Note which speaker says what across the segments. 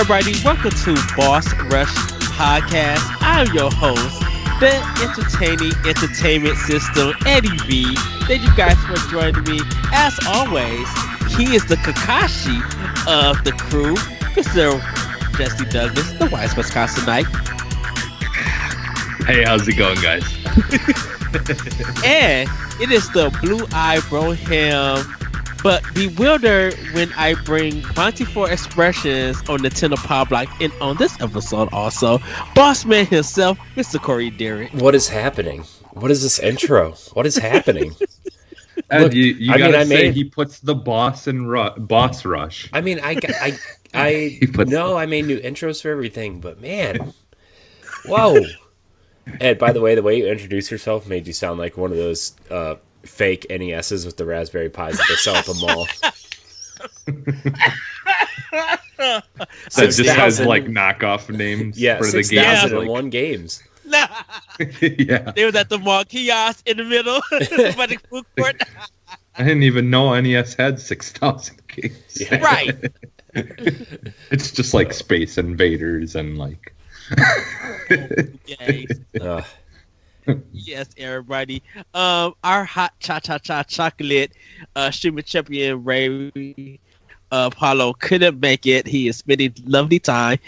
Speaker 1: everybody, welcome to Boss Rush Podcast. I'm your host, the entertaining entertainment system, Eddie V. Thank you guys for joining me. As always, he is the Kakashi of the crew, Mr. Jesse Douglas, the wise Wisconsinite.
Speaker 2: Hey, how's it going, guys?
Speaker 1: And it is the blue-eyed Broham, but bewildered when I bring 24 expressions on Nintendo Power Block. And on this episode also, boss man himself, Mr. Corey Derrick.
Speaker 3: What is happening? What is this intro? What is happening?
Speaker 2: Look, you gotta say he puts the boss in boss rush.
Speaker 3: I mean, I know I made new intros for everything, but man, whoa. Ed, by the way you introduced yourself made you sound like one of those fake NESs with the Raspberry Pis that they sell at the mall.
Speaker 2: That just has like knockoff names for the games.
Speaker 3: 6,001 games.
Speaker 2: Yeah.
Speaker 1: They was at the mall kiosk in the middle by the food court.
Speaker 2: I didn't even know NES had 6,000 games.
Speaker 3: Yeah.
Speaker 1: Right.
Speaker 2: It's just like Space Invaders and like...
Speaker 1: Yes, everybody. Our hot cha-cha-cha chocolate streaming champion Ray Apollo couldn't make it. He is spending lovely time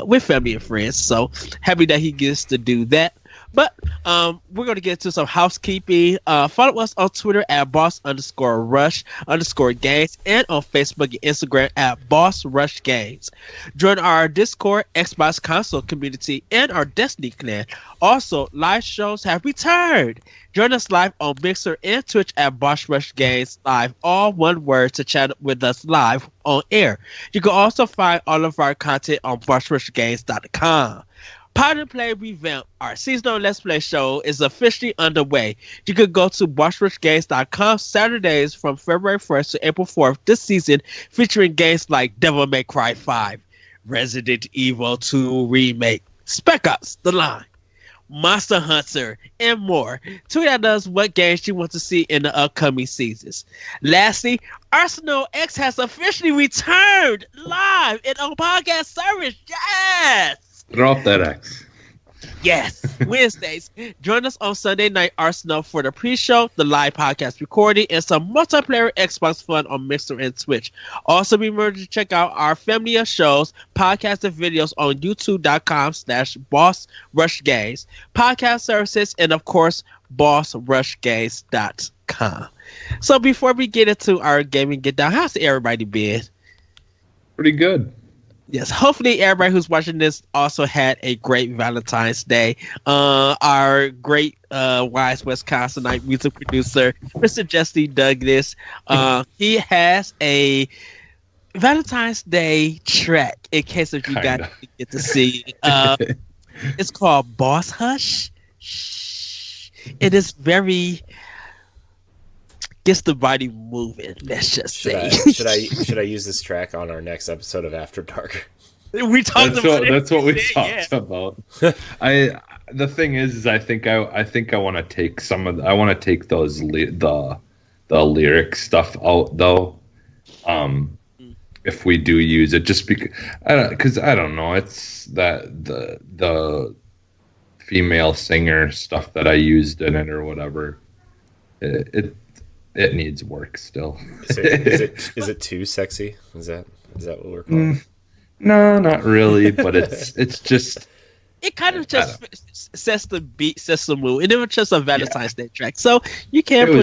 Speaker 1: with family and friends, so happy that he gets to do that. But we're going to get into some housekeeping. Follow us on Twitter at boss_rush_games and on Facebook and Instagram at Boss Rush Games. Join our Discord, Xbox console community, and our Destiny clan. Also, live shows have returned. Join us live on Mixer and Twitch at Boss Rush Games Live, all one word, to chat with us live on air. You can also find all of our content on bossrushgames.com. Pod and Play Revamp, our seasonal Let's Play show, is officially underway. You can go to bossrushgames.com Saturdays from February 1st to April 4th this season, featuring games like Devil May Cry 5, Resident Evil 2 Remake, Spec Ops: The Line, Monster Hunter, and more. Tweet at us what games you want to see in the upcoming seasons. Lastly, Arsenal X has officially returned live in our podcast service. Yes!
Speaker 2: Drop that X.
Speaker 1: Yes, Wednesdays. Join us on Sunday Night Arsenal for the pre-show, the live podcast recording, and some multiplayer Xbox fun on Mixer and Twitch. Also, remember to check out our family of shows, podcasts, and videos on youtube.com/bossrushgames, podcast services, and of course, bossrushgames.com. So before we get into our gaming get down, how's everybody been?
Speaker 2: Pretty good.
Speaker 1: Yes, hopefully everybody who's watching this also had a great Valentine's Day. Our great wise Wisconsinite music producer, Mr. Jesse Douglas, he has a Valentine's Day track, in case if you guys get to see. It's called Boss Hush. Shh. It is very... gets the body moving. Let's just say.
Speaker 3: Should I use this track on our next episode of After Dark?
Speaker 1: We talked about it.
Speaker 2: That's what we talked about. The thing is I think I want to take those the lyric stuff out though. If we do use it, just because I don't know, it's that the female singer stuff that I used in it or whatever. It needs work still.
Speaker 3: Is it too sexy? Is that what we're calling?
Speaker 2: No, not really. But it's just.
Speaker 1: It kind of just sets the beat, sets the mood, and it was just a Valentine's Day track. So you can't. It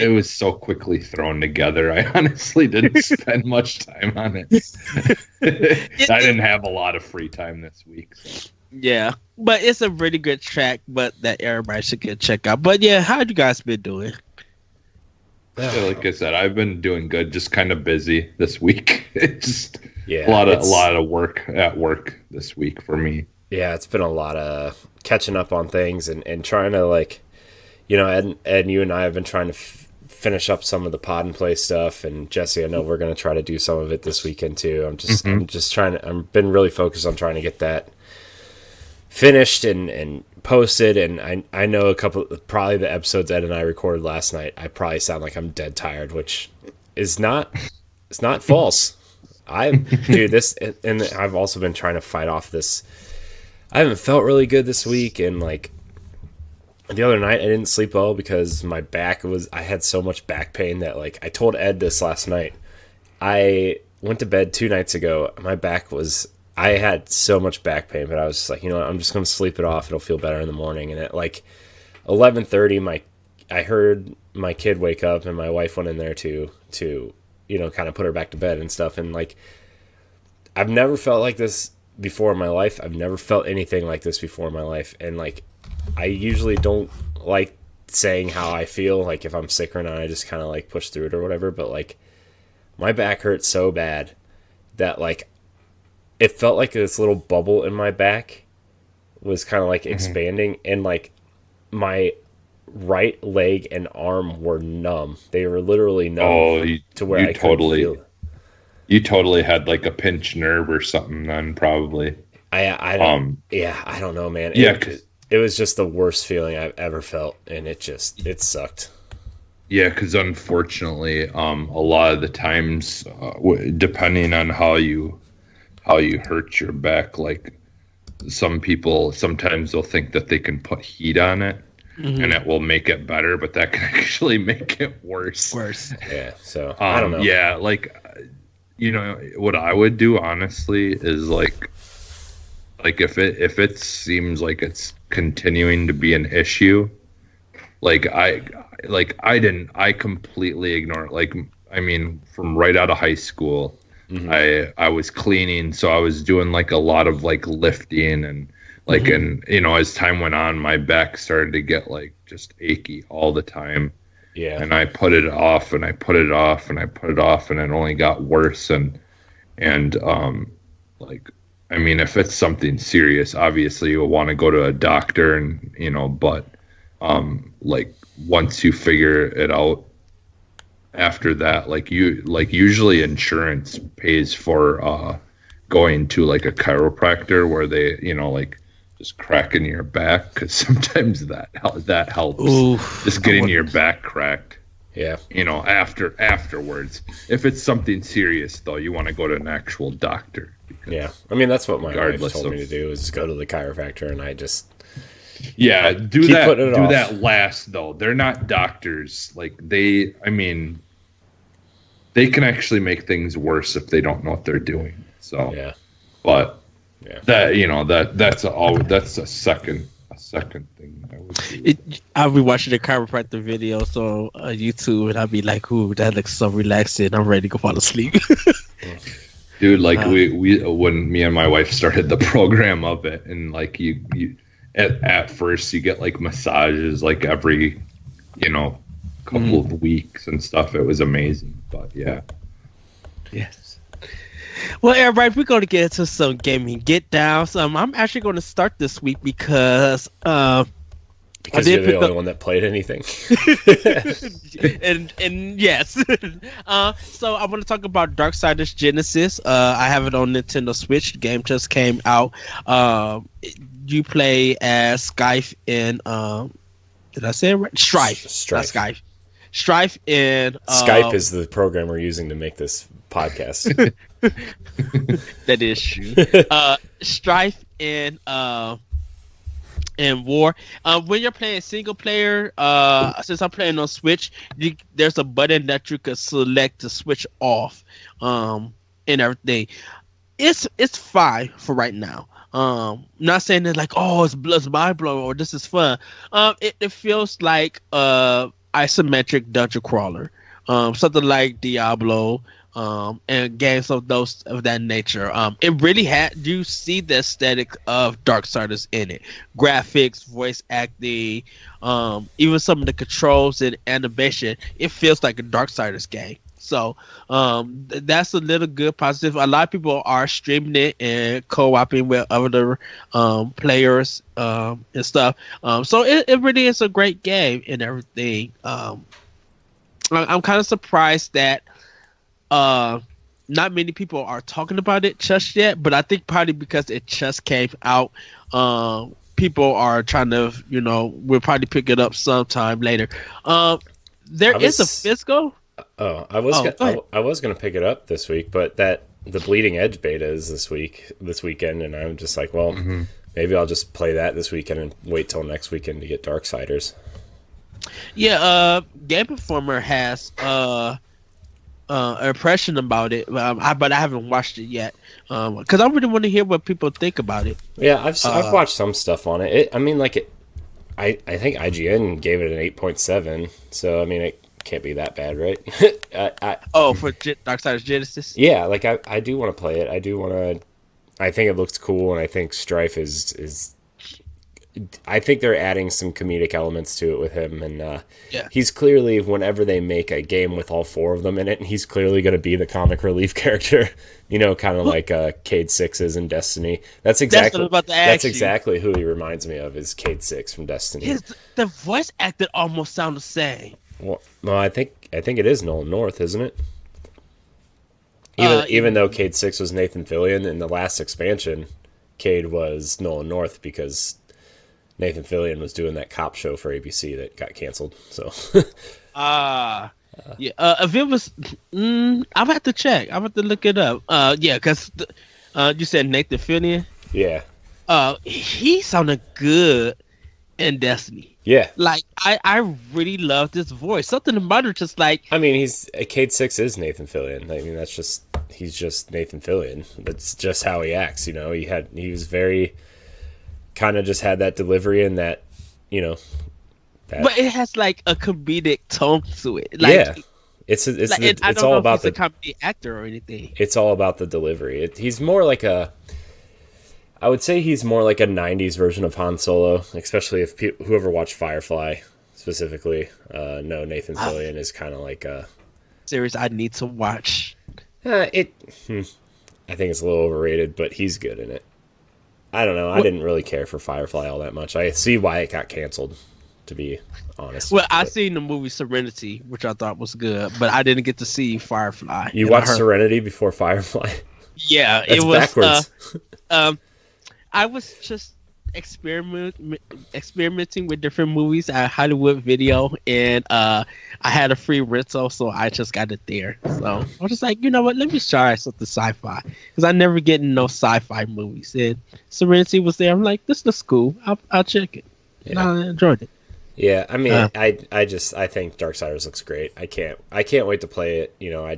Speaker 2: was so quickly thrown together. I honestly didn't spend much time on it. I didn't have a lot of free time this week. So.
Speaker 1: Yeah, but it's a really good track, but that everybody should get check out. But yeah, how you guys been doing?
Speaker 2: Yeah, like I said, I've been doing good. Just kind of busy this week. It's just a lot of work at work this week for me.
Speaker 3: Yeah, it's been a lot of catching up on things and trying to Ed, you and I have been trying to finish up some of the pod and play stuff. And Jesse, I know we're going to try to do some of it this weekend too. I'm just trying to. I've been really focused on trying to get that finished and posted, and I know a couple, probably the episodes Ed and I recorded last night, I probably sound like I'm dead tired, which is not, it's not false. Dude, this, and I've also been trying to fight off this. I haven't felt really good this week, and like the other night I didn't sleep well because my back I had so much back pain that, like, I told Ed this last night. I went to bed 2 nights ago. I had so much back pain, but I was just like, you know what, I'm just going to sleep it off. It'll feel better in the morning. And at like 11:30, I heard my kid wake up, and my wife went in there to kind of put her back to bed and stuff. And like, I've never felt like this before in my life. I've never felt anything like this before in my life. And like, I usually don't like saying how I feel, like if I'm sick or not. I just kind of like push through it or whatever. But like, my back hurt so bad that like, it felt like this little bubble in my back was kind of like expanding, and like my right leg and arm were numb. They were literally numb to where I couldn't feel it.
Speaker 2: You totally had like a pinched nerve or something then, probably.
Speaker 3: I don't know, man. It was just the worst feeling I've ever felt, and it sucked.
Speaker 2: Yeah, because unfortunately, a lot of the times, depending on how you hurt your back, like some people sometimes they'll think that they can put heat on it and it will make it better, but that can actually make it worse.
Speaker 3: Yeah, so I don't know.
Speaker 2: Yeah, like, what I would do honestly is like if it seems like it's continuing to be an issue, I completely ignore it. Like, I mean, from right out of high school, I was cleaning, so I was doing like a lot of like lifting and like, and as time went on, my back started to get like just achy all the time.
Speaker 3: Yeah.
Speaker 2: And I put it off and I put it off and I put it off, and it only got worse. And like, I mean, if it's something serious, obviously you'll want to go to a doctor, and but like once you figure it out, after that, usually insurance pays for going to like a chiropractor where they like just cracking your back, because sometimes that helps.
Speaker 1: Ooh,
Speaker 2: just getting your back cracked.
Speaker 3: Yeah.
Speaker 2: Afterwards, if it's something serious though, you want to go to an actual doctor.
Speaker 3: Yeah, I mean, that's what my wife told me to do, is go to the chiropractor, and I just
Speaker 2: do that last though. They're not doctors. Like, they can actually make things worse if they don't know what they're doing. So
Speaker 3: yeah,
Speaker 2: but that that's a second thing I would do.
Speaker 1: I'll be watching the chiropractor videos on YouTube, and I'll be like, "Ooh, that looks so relaxing. I'm ready to go fall asleep."
Speaker 2: Dude, like we when me and my wife started the program of it, and like you at first you get like massages like every couple of weeks and stuff. It was amazing, but yeah.
Speaker 1: Yes. Well, everybody, we're going to get into some gaming get downs. I'm actually going to start this week because
Speaker 3: you're the only one that played anything.
Speaker 1: and yes. So I want to talk about Darksiders Genesis. I have it on Nintendo Switch. The game just came out. You play as Scythe in did I say it right? Strife. Not Scythe. Strife in
Speaker 3: Skype is the program we're using to make this podcast.
Speaker 1: That is true. Strife in War. When you're playing single player, since I'm playing on Switch, there's a button that you can select to switch off, and everything. It's fine for right now. Not saying that like, oh, it's mind blowing or this is fun. It feels like isometric dungeon crawler, something like Diablo, and games of that nature. It really you see the aesthetic of Darksiders in it. Graphics, voice acting, even some of the controls and animation. It feels like a Darksiders game. So that's a little good positive. A lot of people are streaming it and co-oping with other players and stuff. So it really is a great game and everything. I'm kind of surprised that not many people are talking about it just yet, but I think probably because it just came out, people are trying to, we'll probably pick it up sometime later. There is a physical.
Speaker 3: I was gonna pick it up this week, but that the Bleeding Edge beta is this weekend, and I'm just like, well, maybe I'll just play that this weekend and wait till next weekend to get Darksiders.
Speaker 1: Yeah, Game Informer has an impression about it, but I haven't watched it yet because I really want to hear what people think about it.
Speaker 3: Yeah, I've watched some stuff on it. I think IGN gave it an 8.7, so I mean it can't be that bad, right?
Speaker 1: For Darksiders Genesis.
Speaker 3: Yeah, like I do want to play it. I do want to. I think it looks cool, and I think Strife is. I think they're adding some comedic elements to it with him, and he's clearly, whenever they make a game with all four of them in it, he's clearly going to be the comic relief character. You know, kind of like Cade Six is in Destiny. That's exactly who he reminds me of, is Cade Six from Destiny.
Speaker 1: The voice actor almost sound the same.
Speaker 3: Well, no, I think it is Nolan North, isn't it? Even though Cade Six was Nathan Fillion in the last expansion, Cade was Nolan North because Nathan Fillion was doing that cop show for ABC that got canceled. So,
Speaker 1: if it was, I'll have to check. I'll have to look it up. Because you said Nathan Fillion.
Speaker 3: Yeah.
Speaker 1: He sounded good in Destiny.
Speaker 3: Yeah.
Speaker 1: Like I really love this voice. Something about it, just like.
Speaker 3: I mean, Cade Six is Nathan Fillion. I mean, he's just Nathan Fillion. That's just how he acts. You know, he was very. Kind of just had that delivery and that, you know.
Speaker 1: But it has like a comedic tone to it. Like,
Speaker 3: yeah, it's all about the
Speaker 1: comedy actor or anything.
Speaker 3: It's all about the delivery. He's more like I would say he's more like a '90s version of Han Solo, especially if whoever watched Firefly specifically. No, Nathan Fillion is kind of like a
Speaker 1: series I need to watch.
Speaker 3: I think it's a little overrated, but he's good in it. I don't know. I didn't really care for Firefly all that much. I see why it got canceled, to be honest.
Speaker 1: Well, I seen the movie Serenity, which I thought was good, but I didn't get to see Firefly.
Speaker 3: You watched Serenity before Firefly?
Speaker 1: Yeah,
Speaker 3: That's
Speaker 1: it was
Speaker 3: backwards.
Speaker 1: I was just experimenting with different movies at Hollywood Video, and I had a free rental, so I just got it there. So I was just like, you know what, let me try something sci-fi, because I never get no sci-fi movies, and Serenity was there. I'm like, this looks cool, I'll check it. Yeah. And I enjoyed it.
Speaker 3: Yeah, I mean, I think Darksiders looks great. I can't wait to play it. You know, I'm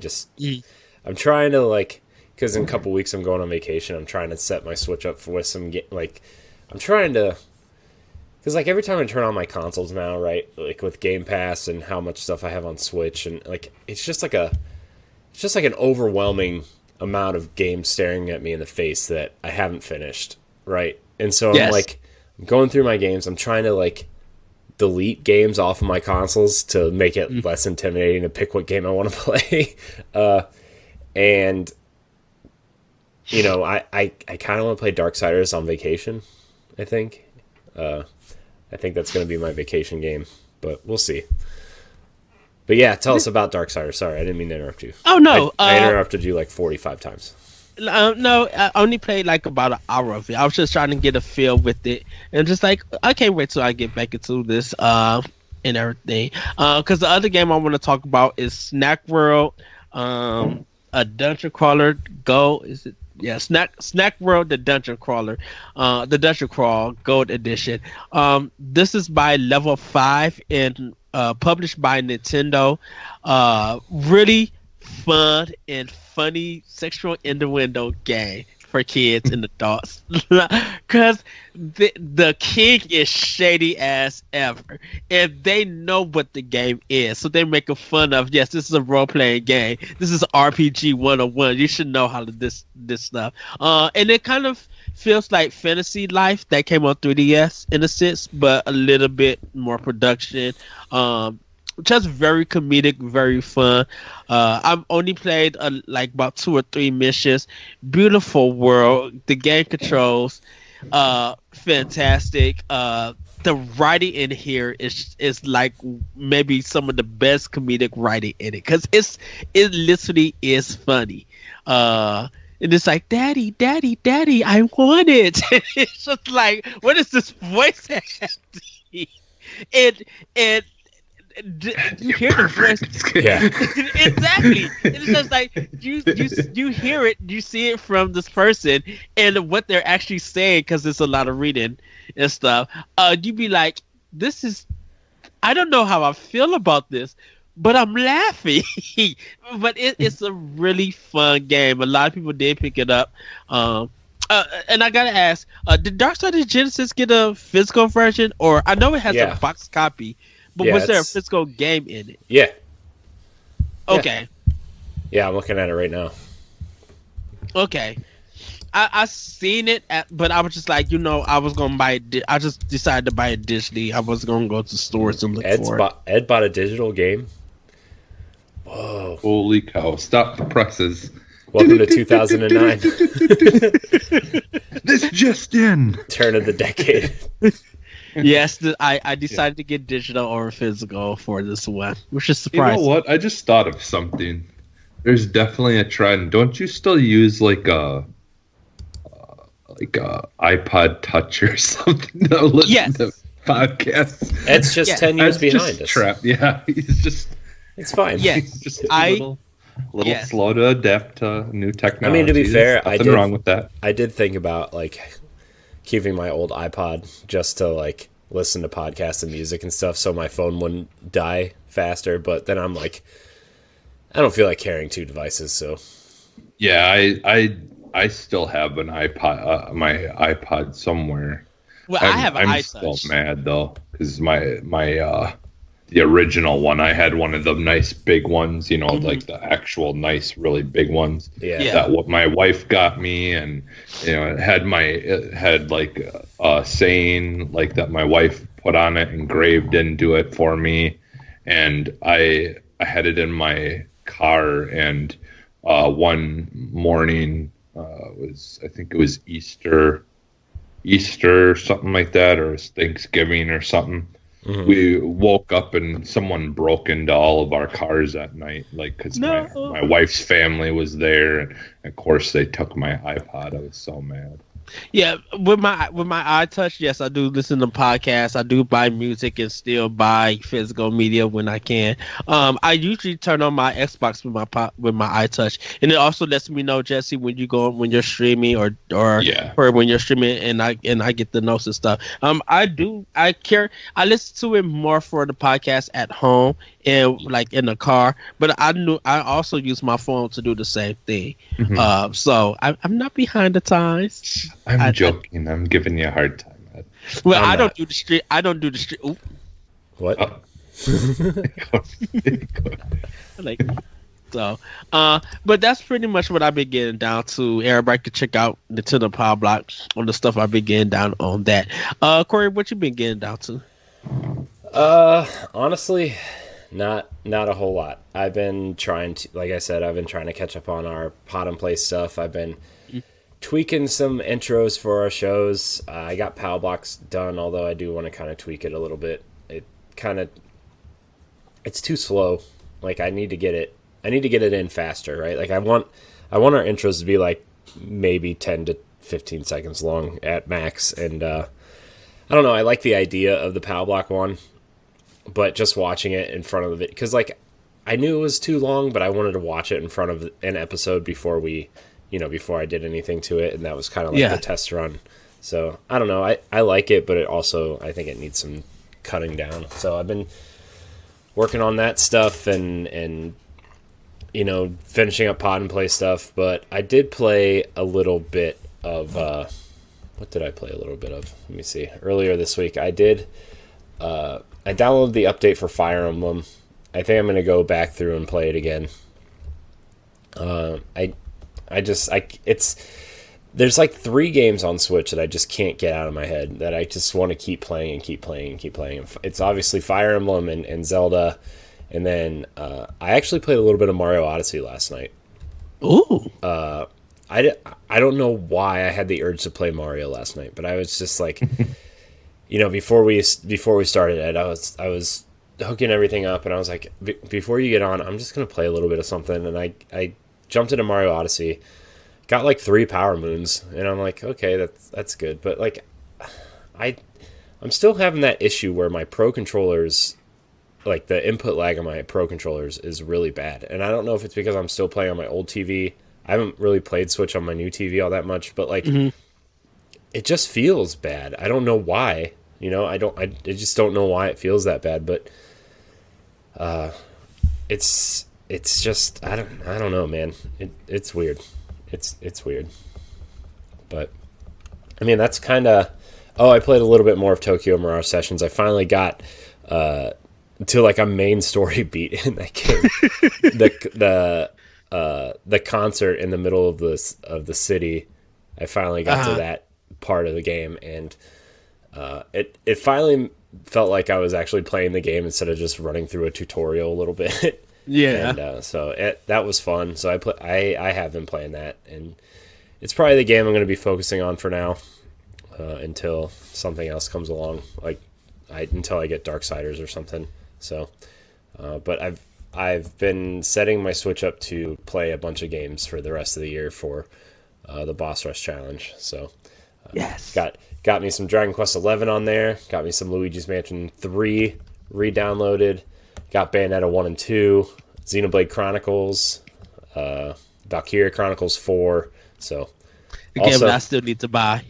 Speaker 3: trying to, because in a couple weeks I'm going on vacation. I'm trying to set my Switch up with some I'm trying to, because every time I turn on my consoles now, right, with Game Pass and how much stuff I have on Switch, and it's just like an overwhelming amount of games staring at me in the face that I haven't finished, right? And so I'm going through my games. I'm trying to delete games off of my consoles to make it less intimidating to pick what game I want to play, and you know, I kind of want to play Darksiders on vacation. I think that's going to be my vacation game, but we'll see. But yeah, tell us about Darksiders. Sorry, I didn't mean to interrupt you.
Speaker 1: Oh no,
Speaker 3: I interrupted you 45 times.
Speaker 1: No, I only played about an hour of it. I was just trying to get a feel with it, and just I can't wait till I get back into this and everything. Because the other game I want to talk about is Snack World, a dungeon crawler. Is it? Yeah, Snack World, the Dungeon Crawler, the Dungeon Crawl Gold Edition. This is by Level 5 and published by Nintendo. Really fun and funny sexual innuendo game for kids and adults, because the king is shady as ever, and they know what the game is, so they're making fun of. Yes, this is a role-playing game. This is RPG 101. You should know how to this stuff. And it kind of feels like Fantasy Life that came on 3DS in a sense, but a little bit more production. Just very comedic, very fun. I've only played about 2 or 3 missions. Beautiful world. The game controls fantastic. The writing in here is maybe some of the best comedic writing in it, because it literally is funny. And it's like, daddy, I want it. It's just what is this voice acting? And you hear the voice.
Speaker 3: Yeah.
Speaker 1: Exactly. It's just like you hear it, you see it from this person, and what they're actually saying, because it's a lot of reading and stuff. You'd be like, this is. I don't know how I feel about this, but I'm laughing. But it's a really fun game. A lot of people did pick it up. And I gotta ask, did Darksiders Genesis get a physical version, or I know it has a box copy, but was there a physical game in it?
Speaker 3: Yeah.
Speaker 1: Okay.
Speaker 3: Yeah, I'm looking at it right now.
Speaker 1: Okay. I seen it, but I was just like, I was gonna buy it. I just decided to buy it digitally. I was gonna go to stores and look for it.
Speaker 3: Ed bought a digital game. Whoa!
Speaker 2: Holy cow! Stop the presses.
Speaker 3: Welcome to 2009.
Speaker 2: This just in.
Speaker 3: Turn of the decade.
Speaker 1: Yes, I decided to get digital or physical for this one, which is surprising.
Speaker 2: You know what? I just thought of something. There's definitely a trend. Don't you still use like a iPod Touch or something to listen to podcasts?
Speaker 3: It's just 10 years behind us.
Speaker 2: Yeah, it's fine.
Speaker 1: Yeah,
Speaker 2: he's just a little slow to adapt to new technology.
Speaker 3: I mean, to be fair,
Speaker 2: nothing wrong with that.
Speaker 3: I did think about like keeping my old iPod just to like listen to podcasts and music and stuff, so my phone wouldn't die faster. But then I'm like, I don't feel like carrying two devices, so
Speaker 2: yeah, I still have an iPod, my iPod somewhere.
Speaker 1: Well, I have an
Speaker 2: I'm
Speaker 1: iTouch.
Speaker 2: still mad though, because my the original one, I had one of the nice big ones, like the actual nice, really big ones.
Speaker 3: Yeah.
Speaker 2: That what my wife got me, and it had like a saying like that my wife put on it, engraved into it for me, and I had it in my car, and one morning. I think it was Easter, something like that, or it was Thanksgiving or something. Mm-hmm. We woke up and someone broke into all of our cars that night, like because my wife's family was there, and of course they took my iPod. I was so mad.
Speaker 1: Yeah, with my iTouch, yes, I do listen to podcasts. I do buy music and still buy physical media when I can. I usually turn on my Xbox with my iTouch, and it also lets me know, Jesse, when you're streaming or when you're streaming, and I get the notes and stuff. I listen to it more for the podcast at home and like in the car, but I also use my phone to do the same thing. Mm-hmm. So I'm not behind the times.
Speaker 2: I'm joking. I'm giving you a hard time.
Speaker 1: Well, I don't do the street. Oop.
Speaker 3: What?
Speaker 2: Oh.
Speaker 1: But that's pretty much what I've been getting down to. Everybody can check out Nintendo Power Block on the stuff I've been getting down on that. Corey, what you been getting down to?
Speaker 3: Honestly, not a whole lot. I've been trying to, like I said, to catch up on our pod and play stuff. I've been tweaking some intros for our shows. I got Power Blocks done, although I do want to kind of tweak it a little bit. It's too slow. Like I need to get it in faster, right? Like I want our intros to be like maybe 10 to 15 seconds long at max. And I don't know, I like the idea of the Power Block one, but just watching it in front of it, because like I knew it was too long, but I wanted to watch it in front of an episode before I did anything to it, and that was kind of like the test run. So I don't know, I like it, but I think it needs some cutting down. So I've been working on that stuff and finishing up pod and play stuff. But I did play a little bit of what did I play a little bit of? Let me see. Earlier this week I did I downloaded the update for Fire Emblem. I think I'm going to go back through and play it again. There's like 3 games on Switch that I just can't get out of my head, that I just want to keep playing and keep playing and keep playing. It's obviously Fire Emblem and Zelda, and then I actually played a little bit of Mario Odyssey last night.
Speaker 1: Ooh.
Speaker 3: I don't know why I had the urge to play Mario last night, but I was just like, before we started it, I was hooking everything up, and I was like, before you get on, I'm just gonna play a little bit of something, and I jumped into Mario Odyssey. Got like 3 power moons, and I'm like, okay, that's good. But like, I'm still having that issue where my Pro controllers like the input lag on my Pro controllers is really bad, and I don't know if it's because I'm still playing on my old TV. I haven't really played Switch on my new TV all that much, but like it just feels bad. I don't know why. You know, I just don't know why it feels that bad, but it's just I don't know, man. It's weird. It's weird. But I mean, that's kind of I played a little bit more of Tokyo Mirage Sessions. I finally got to like a main story beat in that game. The concert in the middle of the city. I finally got to that part of the game, and it finally felt like I was actually playing the game instead of just running through a tutorial a little bit.
Speaker 1: Yeah.
Speaker 3: And so that was fun. So I have been playing that, and it's probably the game I'm going to be focusing on for now until something else comes along, like until I get Darksiders or something. So, but I've been setting my Switch up to play a bunch of games for the rest of the year for the Boss Rush Challenge. So,
Speaker 1: Yes.
Speaker 3: Got me some Dragon Quest 11 on there. Got me some Luigi's Mansion 3 re-downloaded. Got Bayonetta 1 and 2, Xenoblade Chronicles, Valkyria Chronicles 4. So,
Speaker 1: The game that I still need to buy.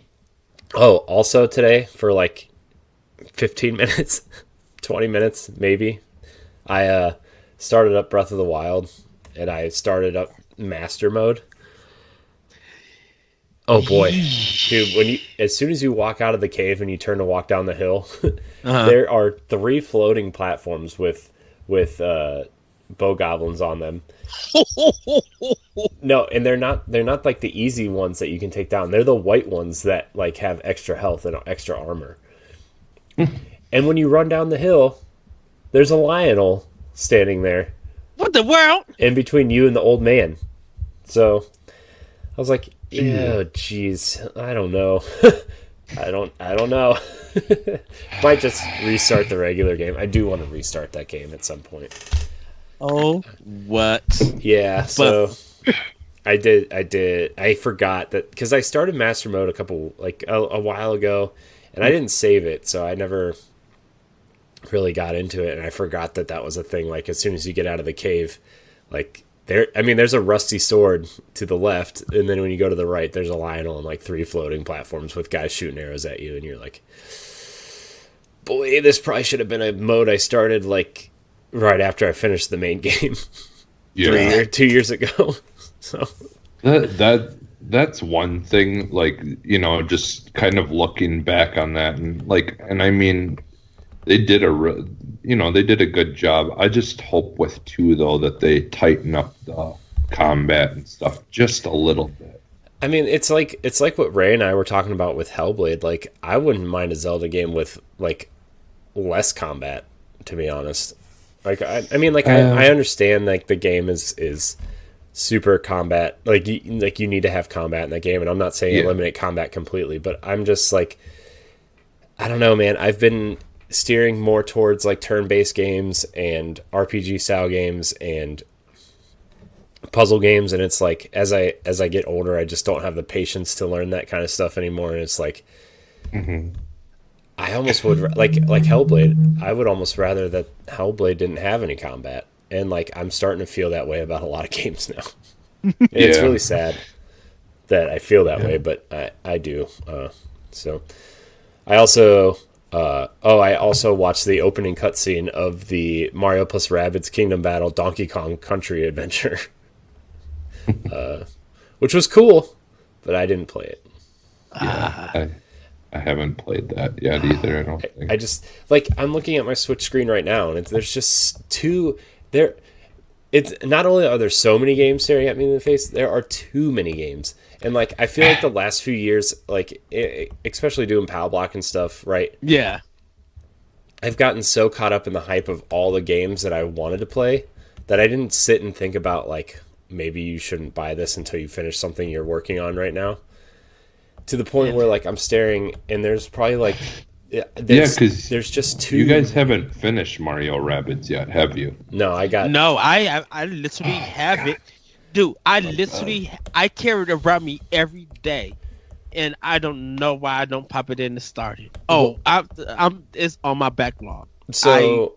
Speaker 3: Oh, also today for like 15 minutes, 20 minutes maybe, I started up Breath of the Wild, and I started up Master Mode. Oh boy, dude! As soon as you walk out of the cave and you turn to walk down the hill, there are 3 floating platforms with bow goblins on them. No, and they're not like the easy ones that you can take down. They're the white ones that like have extra health and extra armor. And when you run down the hill, there's a Lionel standing there.
Speaker 1: What the world?
Speaker 3: In between you and the old man. So I was like, oh, jeez, I don't know. I don't know. Might just restart the regular game. I do want to restart that game at some point.
Speaker 1: Oh, what?
Speaker 3: Yeah, so I did. I forgot that because I started Master Mode a while ago, and I didn't save it, so I never really got into it, and I forgot that was a thing. Like as soon as you get out of the cave, like there's a rusty sword to the left, and then when you go to the right, there's a Lionel and like 3 floating platforms with guys shooting arrows at you, and you're like, boy, this probably should have been a mode I started like right after I finished the main game. 2 years ago. So
Speaker 2: that's one thing, like, you know, just kind of looking back on that, and I mean, they did a good job. I just hope with 2 though that they tighten up the combat and stuff just a little bit.
Speaker 3: I mean, it's like what Ray and I were talking about with Hellblade. Like, I wouldn't mind a Zelda game with like less combat, to be honest. Like, I understand like the game is super combat. Like you need to have combat in that game, and I'm not saying eliminate combat completely, but I'm just like, I don't know, man. I've been steering more towards like turn-based games and RPG style games and puzzle games, and it's like as I get older, I just don't have the patience to learn that kind of stuff anymore, and it's like I almost would like Hellblade. I would almost rather that Hellblade didn't have any combat, and like I'm starting to feel that way about a lot of games now. It's really sad that I feel that way, but I do. So I also watched the opening cutscene of the Mario plus Rabbids Kingdom Battle Donkey Kong Country Adventure, which was cool, but I didn't play it.
Speaker 2: Yeah, I haven't played that yet either. I don't think.
Speaker 3: I just like I'm looking at my Switch screen right now, and there's just 2 there. It's not only are there so many games staring at me in the face, there are too many games. And like I feel like the last few years, like especially doing Power Block and stuff, right?
Speaker 1: Yeah.
Speaker 3: I've gotten so caught up in the hype of all the games that I wanted to play that I didn't sit and think about like maybe you shouldn't buy this until you finish something you're working on right now. To the point where like I'm staring and there's probably like
Speaker 2: because
Speaker 3: there's just 2.
Speaker 2: You guys haven't finished Mario Rabbids yet, have you?
Speaker 3: No,
Speaker 1: I literally have it, dude. I carry it around me every day, and I don't know why I don't pop it in to start it. Oh, I'm it's on my backlog.
Speaker 3: So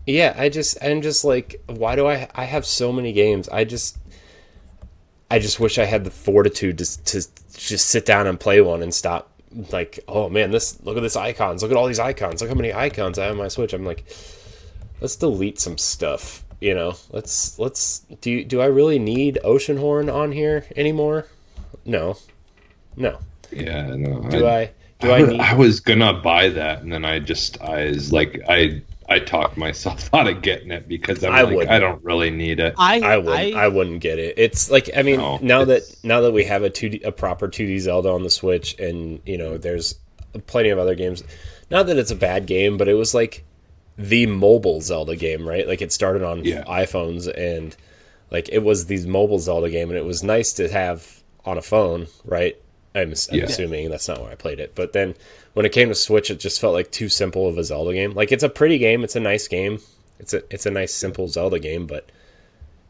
Speaker 3: Yeah, I'm just like, why do I have so many games? I just wish I had the fortitude to just sit down and play one and stop. Like, oh man, look at this icons. Look at all these icons. Look how many icons I have on my Switch. I'm like, let's delete some stuff. You know, do I really need Oceanhorn on here anymore? No.
Speaker 2: Yeah, no.
Speaker 3: Do I need?
Speaker 2: I was gonna buy that, and then I talked myself out of getting it because I don't really need it.
Speaker 3: I wouldn't get it. It's like, I mean,
Speaker 2: No,
Speaker 3: now that we have a proper 2D Zelda on the Switch, and you know, there's plenty of other games. Not that it's a bad game, but it was like the mobile Zelda game, right? Like it started on iPhones, and like it was the mobile Zelda game, and it was nice to have on a phone, right? I'm assuming that's not where I played it. But then when it came to Switch, it just felt like too simple of a Zelda game. Like it's a pretty game, it's a nice game, it's a nice simple Zelda game, but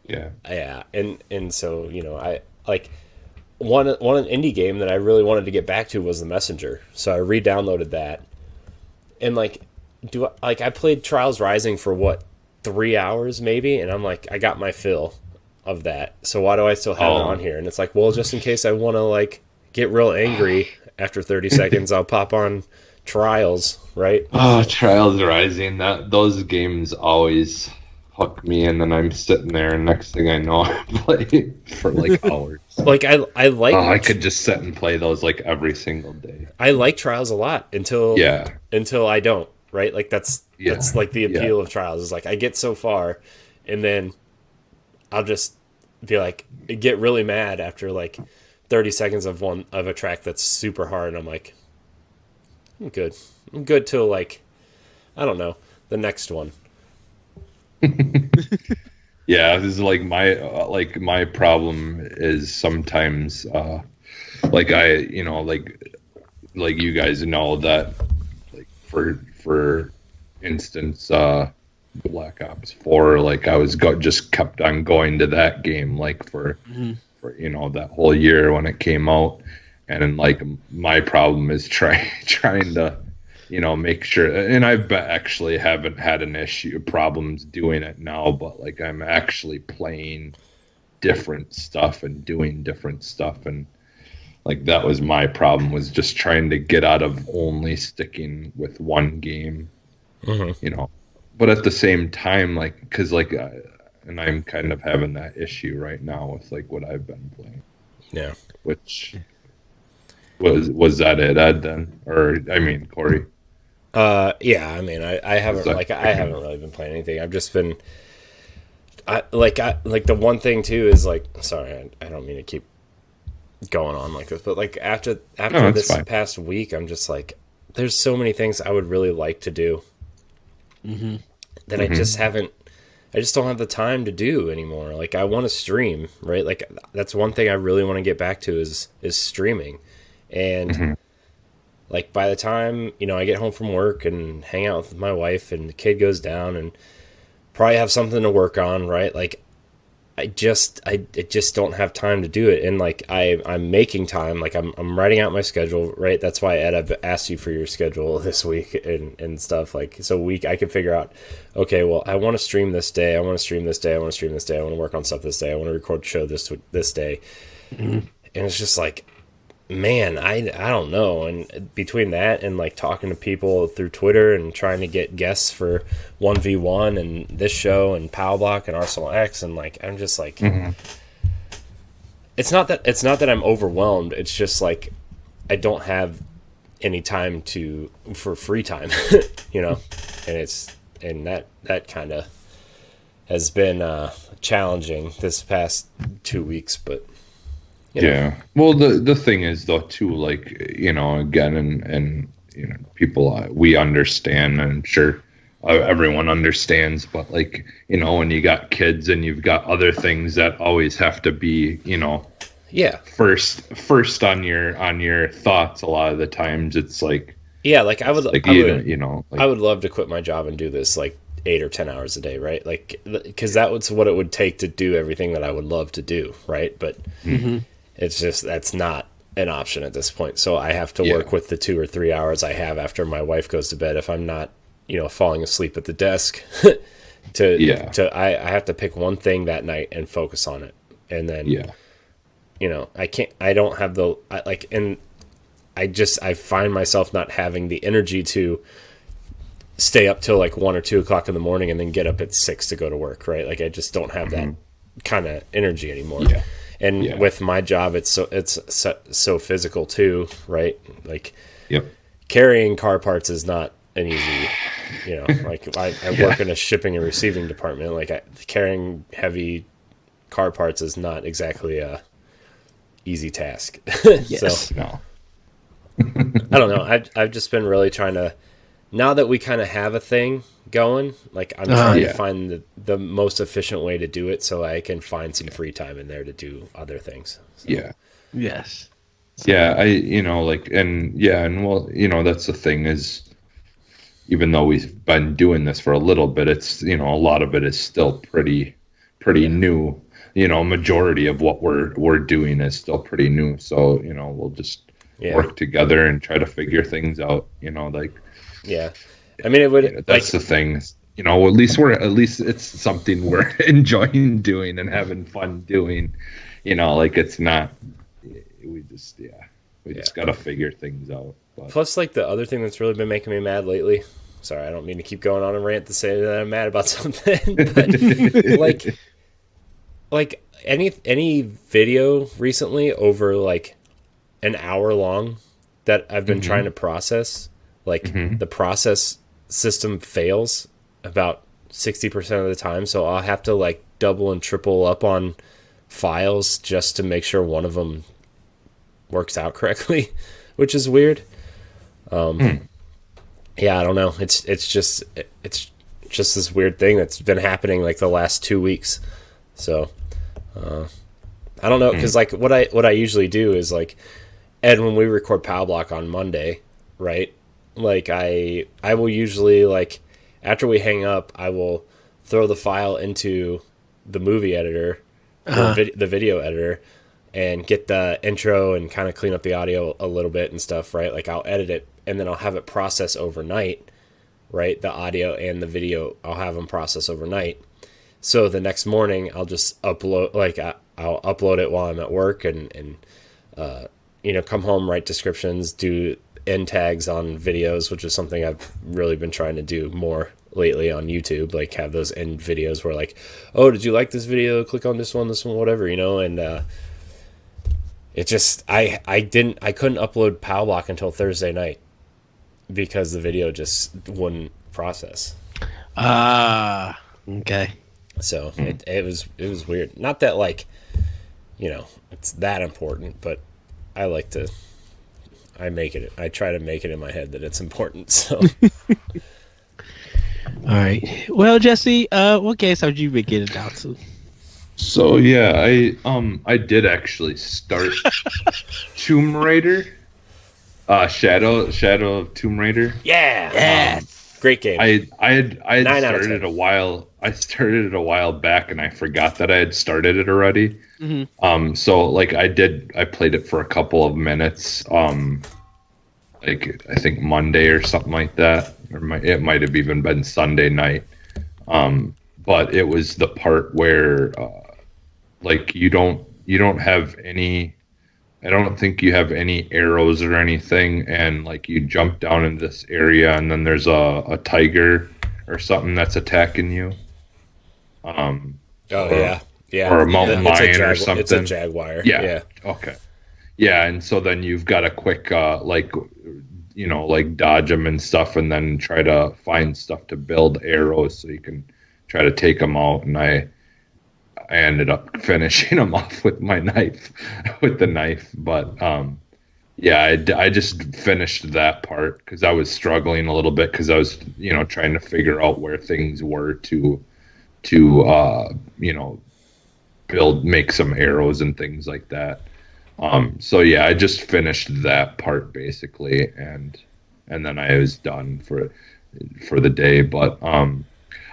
Speaker 3: yeah, and so you know, I like one indie game that I really wanted to get back to was The Messenger. So I re-downloaded that, and like I played Trials Rising for what 3 hours maybe, and I'm like, I got my fill of that. So why do I still have it on here? And it's like, well, just in case I want to like get real angry after 30 seconds, I'll pop on Trials, right?
Speaker 2: Oh, Trials Rising, those games always hook me, and then I'm sitting there, and next thing I know, I'm playing for like hours.
Speaker 3: Like I like.
Speaker 2: I could just sit and play those like every single day.
Speaker 3: I like Trials a lot until I don't. Right? Like that's like the appeal of Trials is like I get so far, and then I'll just be like get really mad after like 30 seconds of a track that's super hard, and I'm like, I'm good till like, I don't know, the next one.
Speaker 2: Yeah, this is like my problem is sometimes like like you guys know that like for instance Black Ops 4, like I was just kept on going to that game like for you know that whole year when it came out, and then like my problem is trying to you know make sure, and actually haven't had problems doing it now, but like I'm actually playing different stuff and doing different stuff, and like that was my problem, was just trying to get out of only sticking with one game, you know, but at the same time, like because like and I'm kind of having that issue right now with like what I've been playing.
Speaker 3: Yeah.
Speaker 2: Which was that it, Ed, then? Or I mean Corey.
Speaker 3: Yeah, I mean I haven't I haven't really been playing anything. I've just been I the one thing too is like, sorry, I don't mean to keep going on like this, but like after this past week, I'm just like, there's so many things I would really like to do. That I just don't have the time to do anymore. Like I want to stream, right? Like that's one thing I really want to get back to is streaming. And like by the time, you know, I get home from work and hang out with my wife and the kid goes down and probably have something to work on, right? Like I just don't have time to do it. And like I'm making time, like I'm writing out my schedule, right? That's why, Ed, I've asked you for your schedule this week and stuff, like so I can figure out, okay, well, I want to stream this day, I want to stream this day, I want to stream this day, I want to work on stuff this day, I want to record a show this day. And it's just like, man, I don't know. And between that and like talking to people through Twitter and trying to get guests for 1v1 and this show and Pow Block and Arsenal X, and like I'm just like, it's not that I'm overwhelmed, it's just like I don't have any time for free time, you know. And that kind of has been challenging this past 2 weeks, but
Speaker 2: yeah. Well, the thing is though too, like, you know, again, and you know, people we understand, and I'm sure everyone understands, but like, you know, when you got kids and you've got other things that always have to be, you know, first on your thoughts, a lot of the times it's like,
Speaker 3: yeah, like I would love to quit my job and do this like 8 or 10 hours a day, right? Like, because that was what it would take to do everything that I would love to do, right? But it's just, that's not an option at this point. So I have to work with the 2 or 3 hours I have after my wife goes to bed, if I'm not, you know, falling asleep at the desk. I have to pick one thing that night and focus on it. And then, I don't have I find myself not having the energy to stay up till like 1 or 2 o'clock in the morning and then get up at 6 to go to work. Right. Like I just don't have that kind of energy anymore. Yeah. And with my job, it's so physical too. Right. Like carrying car parts is not an easy, like I work in a shipping and receiving department. Like carrying heavy car parts is not exactly a easy task.
Speaker 2: Yes. No.
Speaker 3: I don't know. I've just been really trying to, now that we kind of have a thing going, like I'm trying to find the most efficient way to do it so I can find some free time in there to do other things. So.
Speaker 2: Yeah.
Speaker 1: Yes.
Speaker 2: Yeah. That's the thing is, even though we've been doing this for a little bit, it's, a lot of it is still pretty new. Majority of what we're doing is still pretty new. So, we'll just work together and try to figure things out,
Speaker 3: Yeah. I mean, it would,
Speaker 2: that's the thing, at least it's something we're enjoying doing and having fun doing, it's not, we just got to figure things out. But.
Speaker 3: Plus, like the other thing that's really been making me mad lately, sorry, I don't mean to keep going on a rant to say that I'm mad about something, but like any video recently over like an hour long that I've been trying to process, like the process system fails about 60% of the time. So I'll have to like double and triple up on files just to make sure one of them works out correctly, which is weird. Yeah, I don't know. It's just this weird thing that's been happening like the last 2 weeks. So, I don't know. Cause like what I usually do is like, Ed, when we record Pow Block on Monday, right? Like I will usually like after we hang up, I will throw the file into the movie editor, or the video editor, and get the intro and kind of clean up the audio a little bit and stuff, right? Like I'll edit it and then I'll have it process overnight, right? The audio and the video, I'll have them process overnight. So the next morning I'll just upload, like I'll upload it while I'm at work and come home, write descriptions, do end tags on videos, which is something I've really been trying to do more lately on YouTube, like have those end videos where like, oh, did you like this video? Click on this one, whatever, and it just, I couldn't upload Pow Block until Thursday night because the video just wouldn't process.
Speaker 1: Okay.
Speaker 3: So it was weird. Not that like, it's that important, but I try to make it in my head that it's important. So.
Speaker 1: All right. Well, Jesse, what games have you been getting down to?
Speaker 2: So yeah, I did actually start Tomb Raider, Shadow of Tomb Raider.
Speaker 3: Yeah, great game.
Speaker 2: I had started it a while. I started it a while back, and I forgot that I had started it already. So like I played it for a couple of minutes. Like I think Monday or something like that, or it might have even been Sunday night. But it was the part where like you don't have any, I don't think you have any arrows or anything, and like you jump down in this area and then there's a tiger or something that's attacking you.
Speaker 3: Yeah.
Speaker 2: Or a mountain lion or something.
Speaker 3: It's a jaguar.
Speaker 2: Yeah. Okay. Yeah, and so then you've got a quick like dodge them and stuff, and then try to find stuff to build arrows so you can try to take them out. And I ended up finishing them off with my knife, But I just finished that part because I was struggling a little bit because I was trying to figure out where things were to make some arrows and things like that. So yeah, I just finished that part basically, and then I was done for the day. But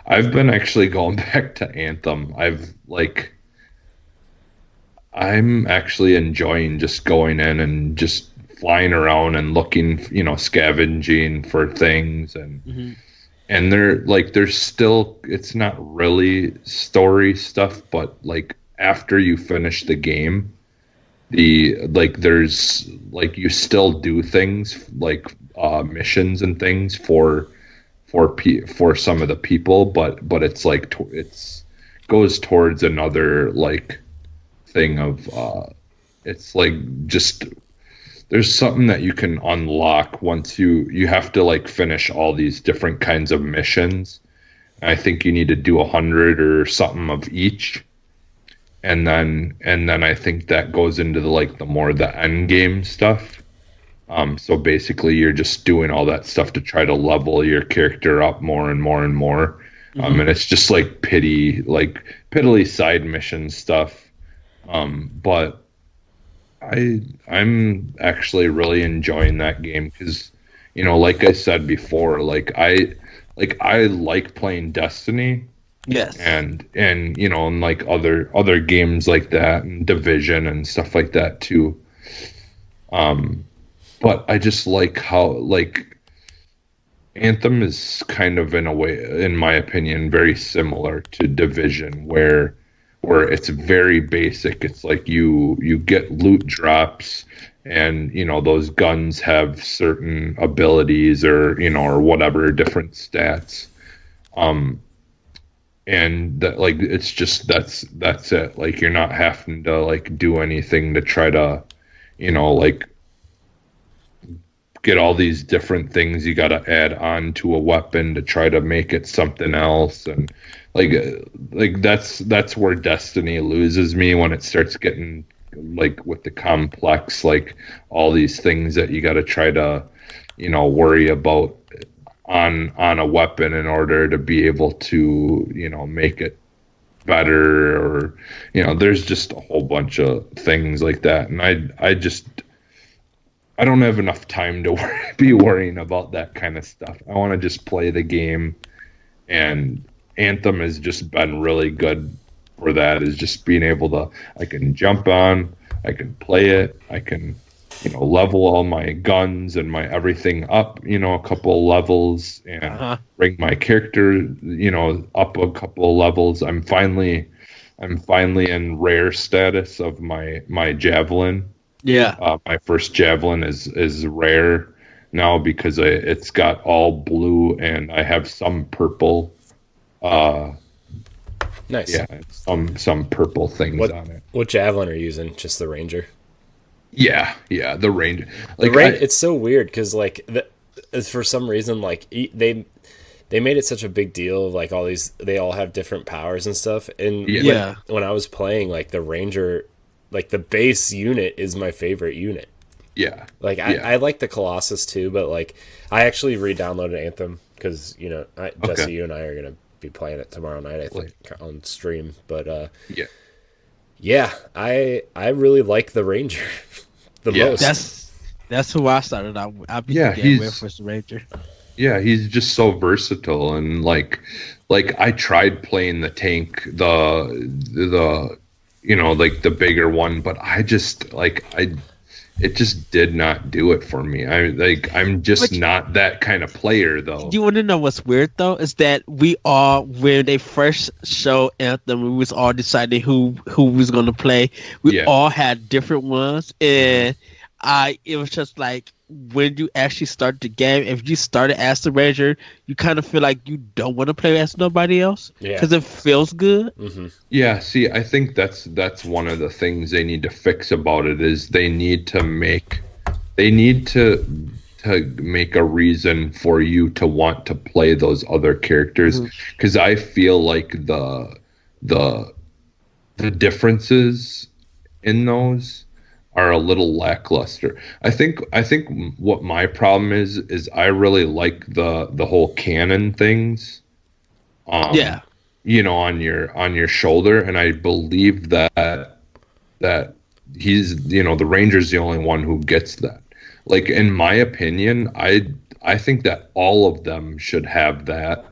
Speaker 2: I've been actually going back to Anthem. I'm actually enjoying just going in and just flying around and looking, scavenging for things and and there's still, it's not really story stuff, but like after you finish the game, there's like you still do things like missions and things for some of the people, but it's like it's goes towards another like thing of it's like just there's something that you can unlock once you have to like finish all these different kinds of missions. I think you need to do 100 or something of each, and then I think that goes into the more the end game stuff. So basically, you're just doing all that stuff to try to level your character up more and more and more. And it's just like piddly side mission stuff. But I'm actually really enjoying that game because, like I said before, I like playing Destiny.
Speaker 1: Yes.
Speaker 2: And and like other games like that and Division and stuff like that too. But I just like how like Anthem is kind of in a way, in my opinion, very similar to Division, where it's very basic. It's like you get loot drops, and those guns have certain abilities or whatever different stats. And that like it's just that's it. Like you're not having to like do anything to try to like get all these different things you got to add on to a weapon to try to make it something else. And like that's where Destiny loses me, when it starts getting like with the complex, like all these things that you got to try to worry about on a weapon in order to be able to make it better, or there's just a whole bunch of things like that. And I don't have enough time to be worrying about that kind of stuff. I want to just play the game, and Anthem has just been really good for that, is just being able to, I can jump on, I can play it, I can level all my guns and my everything up, a couple levels, and bring my character, up a couple levels. I'm finally in rare status of my javelin.
Speaker 1: Yeah.
Speaker 2: My first javelin is rare now because it's got all blue and I have some purple.
Speaker 3: Nice.
Speaker 2: Yeah, some purple things on it.
Speaker 3: What javelin are you using? Just the Ranger?
Speaker 2: Yeah, the Ranger.
Speaker 3: It's so weird because for some reason they made it such a big deal of like all these, they all have different powers and stuff. And when I was playing, like the Ranger, like the base unit is my favorite unit.
Speaker 2: Yeah.
Speaker 3: I like the Colossus too, but like I actually re-downloaded Anthem because Jesse, you and I are gonna be playing it tomorrow night, I think, on stream. But yeah, I really like the Ranger the most.
Speaker 1: That's who I started out with. With was the Ranger.
Speaker 2: Yeah, he's just so versatile, and like I tried playing the tank, the like the bigger one, but it just did not do it for me. I'm just not that kind of player, though.
Speaker 1: You want to know what's weird though? Is that we all, when they first showed Anthem, we was all deciding who was going to play. We all had different ones, and it was just like, when you actually start the game, if you started as the Ranger, you kind of feel like you don't want to play as nobody else because it feels good.
Speaker 3: Mm-hmm.
Speaker 2: Yeah, see, I think that's one of the things they need to fix about it, is they need to make a reason for you to want to play those other characters, because I feel like the differences in those are a little lackluster. I think what my problem is I really like the whole cannon things. On your shoulder, and I believe that he's the Ranger's the only one who gets that. Like, in my opinion, I think that all of them should have that.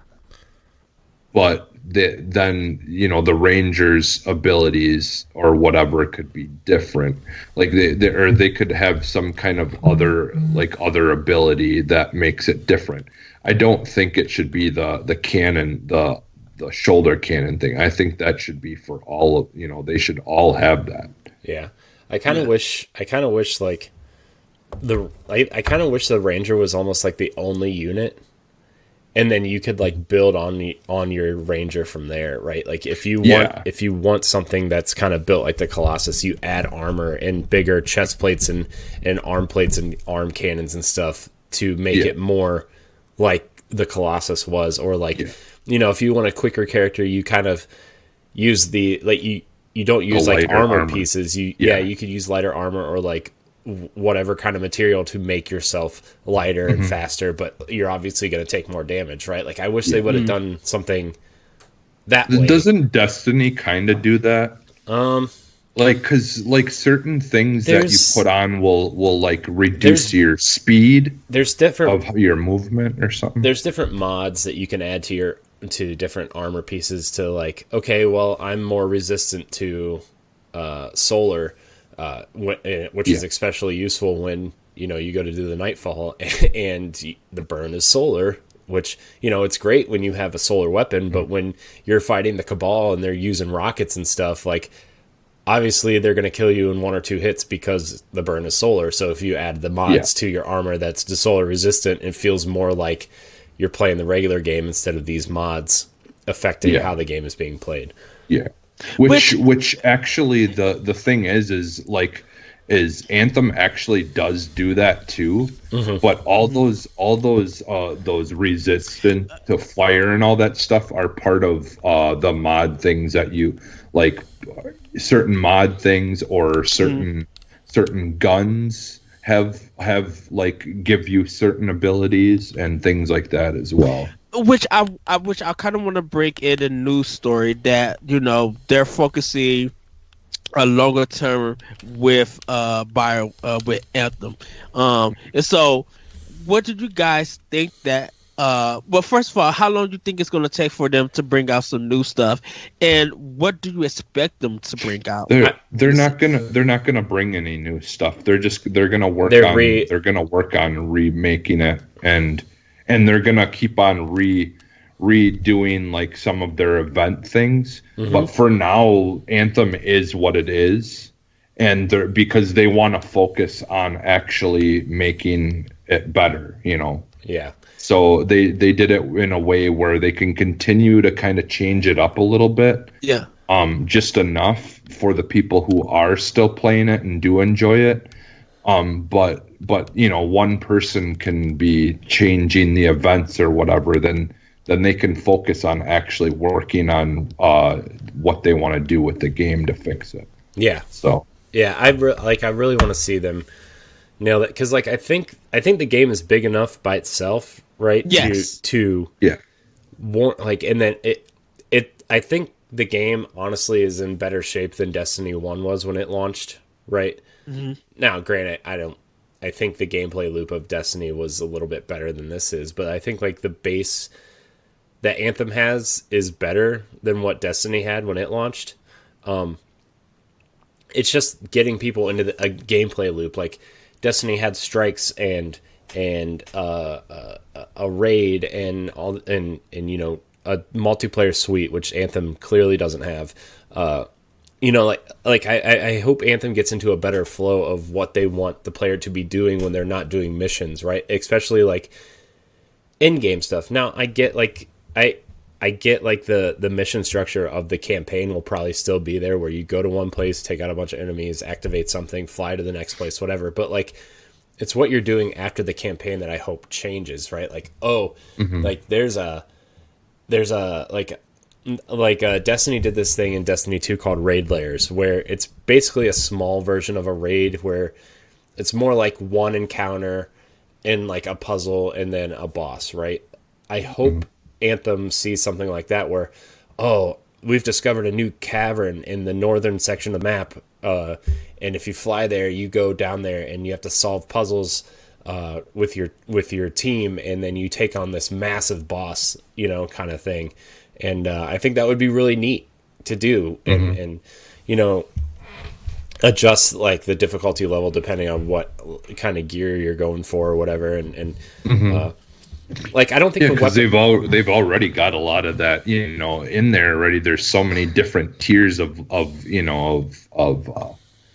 Speaker 2: But then the Rangers' abilities or whatever could be different. Like they could have some kind of other ability that makes it different. I don't think it should be the cannon, the shoulder cannon thing. I think that should be for all of, they should all have that.
Speaker 3: Yeah. I kind of wish like I kind of wish the Ranger was almost like the only unit, and then you could like build on your Ranger from there, right? Like if you want something that's kind of built like the Colossus, you add armor and bigger chest plates and arm plates and arm cannons and stuff to make it more like the Colossus was, or like if you want a quicker character, you kind of use you don't use like armor pieces. You could use lighter armor or like whatever kind of material to make yourself lighter and faster, but you're obviously going to take more damage, right? Like I wish they would have done something that way.
Speaker 2: Doesn't Destiny kind of do that? Because like certain things that you put on will like reduce your speed.
Speaker 3: There's different
Speaker 2: of your movement or something.
Speaker 3: There's different mods that you can add to different armor pieces to like, okay, well, I'm more resistant to solar, which is especially useful when you go to do the Nightfall and the burn is solar, which it's great when you have a solar weapon, but when you're fighting the Cabal and they're using rockets and stuff, like obviously they're going to kill you in 1 or 2 hits because the burn is solar. So if you add the mods to your armor that's solar resistant, it feels more like you're playing the regular game instead of these mods affecting how the game is being played.
Speaker 2: Yeah. Which actually the thing is Anthem actually does do that too. But all those resistant to fire and all that stuff are part of the mod things that you like. Certain mod things or certain guns have like give you certain abilities and things like that as well.
Speaker 1: Which I kind of want to break in a news story that they're focusing a longer term with with Anthem. And so, what did you guys think that? Well, first of all, how long do you think it's going to take for them to bring out some new stuff, and what do you expect them to bring out?
Speaker 2: They're not gonna bring any new stuff. They're gonna work on remaking it, and they're gonna keep on redoing like some of their event things. But for now, Anthem is what it is, and because they want to focus on actually making it better.
Speaker 3: Yeah.
Speaker 2: So they did it in a way where they can continue to kind of change it up a little bit.
Speaker 1: Yeah.
Speaker 2: Just enough for the people who are still playing it and do enjoy it. But one person can be changing the events or whatever, then they can focus on actually working on what they want to do with the game to fix it.
Speaker 3: Yeah.
Speaker 2: So
Speaker 3: yeah, I really want to see them nail that, because like I think the game is big enough by itself, right?
Speaker 1: Yes.
Speaker 3: To warrant, like, and then I think the game honestly is in better shape than Destiny 1 was when it launched, right? Now, granted, I think the gameplay loop of Destiny was a little bit better than this is, but I think like the base that Anthem has is better than what Destiny had when it launched. It's just getting people into a gameplay loop. Like Destiny had strikes and a raid and all and a multiplayer suite, which Anthem clearly doesn't have. I hope Anthem gets into a better flow of what they want the player to be doing when they're not doing missions, right? Especially like in-game stuff. Now I get like the mission structure of the campaign will probably still be there, where you go to one place, take out a bunch of enemies, activate something, fly to the next place, whatever. But like, it's what you're doing after the campaign that I hope changes, right? Like, like there's a Destiny did this thing in Destiny 2 called Raid Layers, where it's basically a small version of a raid where it's more like one encounter and like a puzzle and then a boss, right? I hope Anthem sees something like that where, we've discovered a new cavern in the northern section of the map, and if you fly there, you go down there and you have to solve puzzles with your team, and then you take on this massive boss, kind of thing. And I think that would be really neat to do, and adjust like the difficulty level depending on what kind of gear you're going for or whatever. And like I don't think
Speaker 2: because they've already got a lot of that in there already. There's so many different tiers of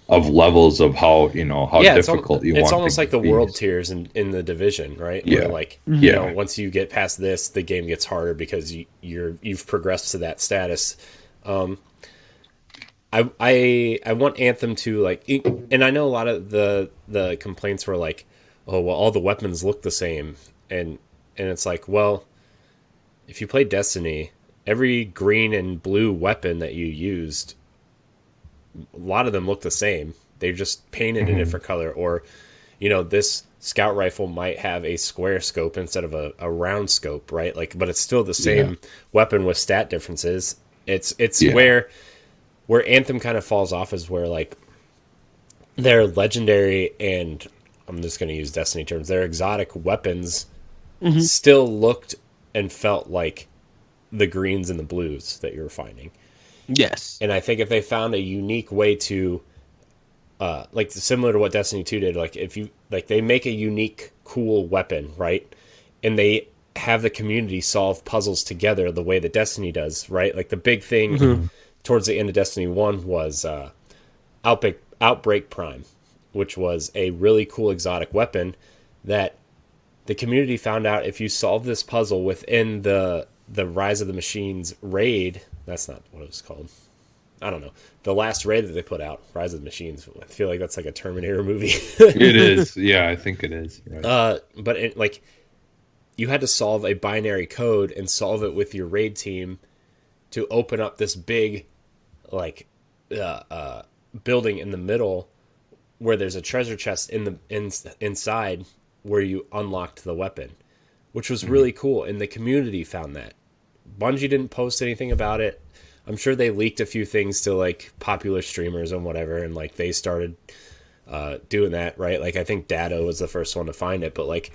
Speaker 2: levels of how difficult you want.
Speaker 3: It's almost like the world tiers in the Division, right?
Speaker 2: Yeah.
Speaker 3: Where like once you get past this, the game gets harder because you've progressed to that status. I want Anthem to like, and I know a lot of the complaints were like, oh well, all the weapons look the same, and it's like, well, if you play Destiny, every green and blue weapon that you used, a lot of them look the same. They're just painted a different color, or this scout rifle might have a square scope instead of a round scope, right? Like, but it's still the same weapon with stat differences. It's where Anthem kind of falls off is where like their legendary, and I'm just going to use Destiny terms, their exotic weapons still looked and felt like the greens and the blues that you were finding.
Speaker 1: Yes.
Speaker 3: And I think if they found a unique way to like similar to what Destiny 2 did, like if you like they make a unique cool weapon, right? And they have the community solve puzzles together the way that Destiny does, right? Like the big thing towards the end of Destiny 1 was Outbreak Prime, which was a really cool exotic weapon that the community found out if you solve this puzzle within the Rise of the Machines raid. That's not what it was called. I don't know. The last raid that they put out, Rise of the Machines. I feel like that's like a Terminator movie.
Speaker 2: It is. Yeah, I think it is. Right.
Speaker 3: But like, you had to solve a binary code and solve it with your raid team to open up this big, like, building in the middle where there's a treasure chest inside where you unlocked the weapon, which was really cool. And the community found that. Bungie didn't post anything about it. I'm sure they leaked a few things to like popular streamers and whatever, and like they started doing that, right? Like I think Dado was the first one to find it, but like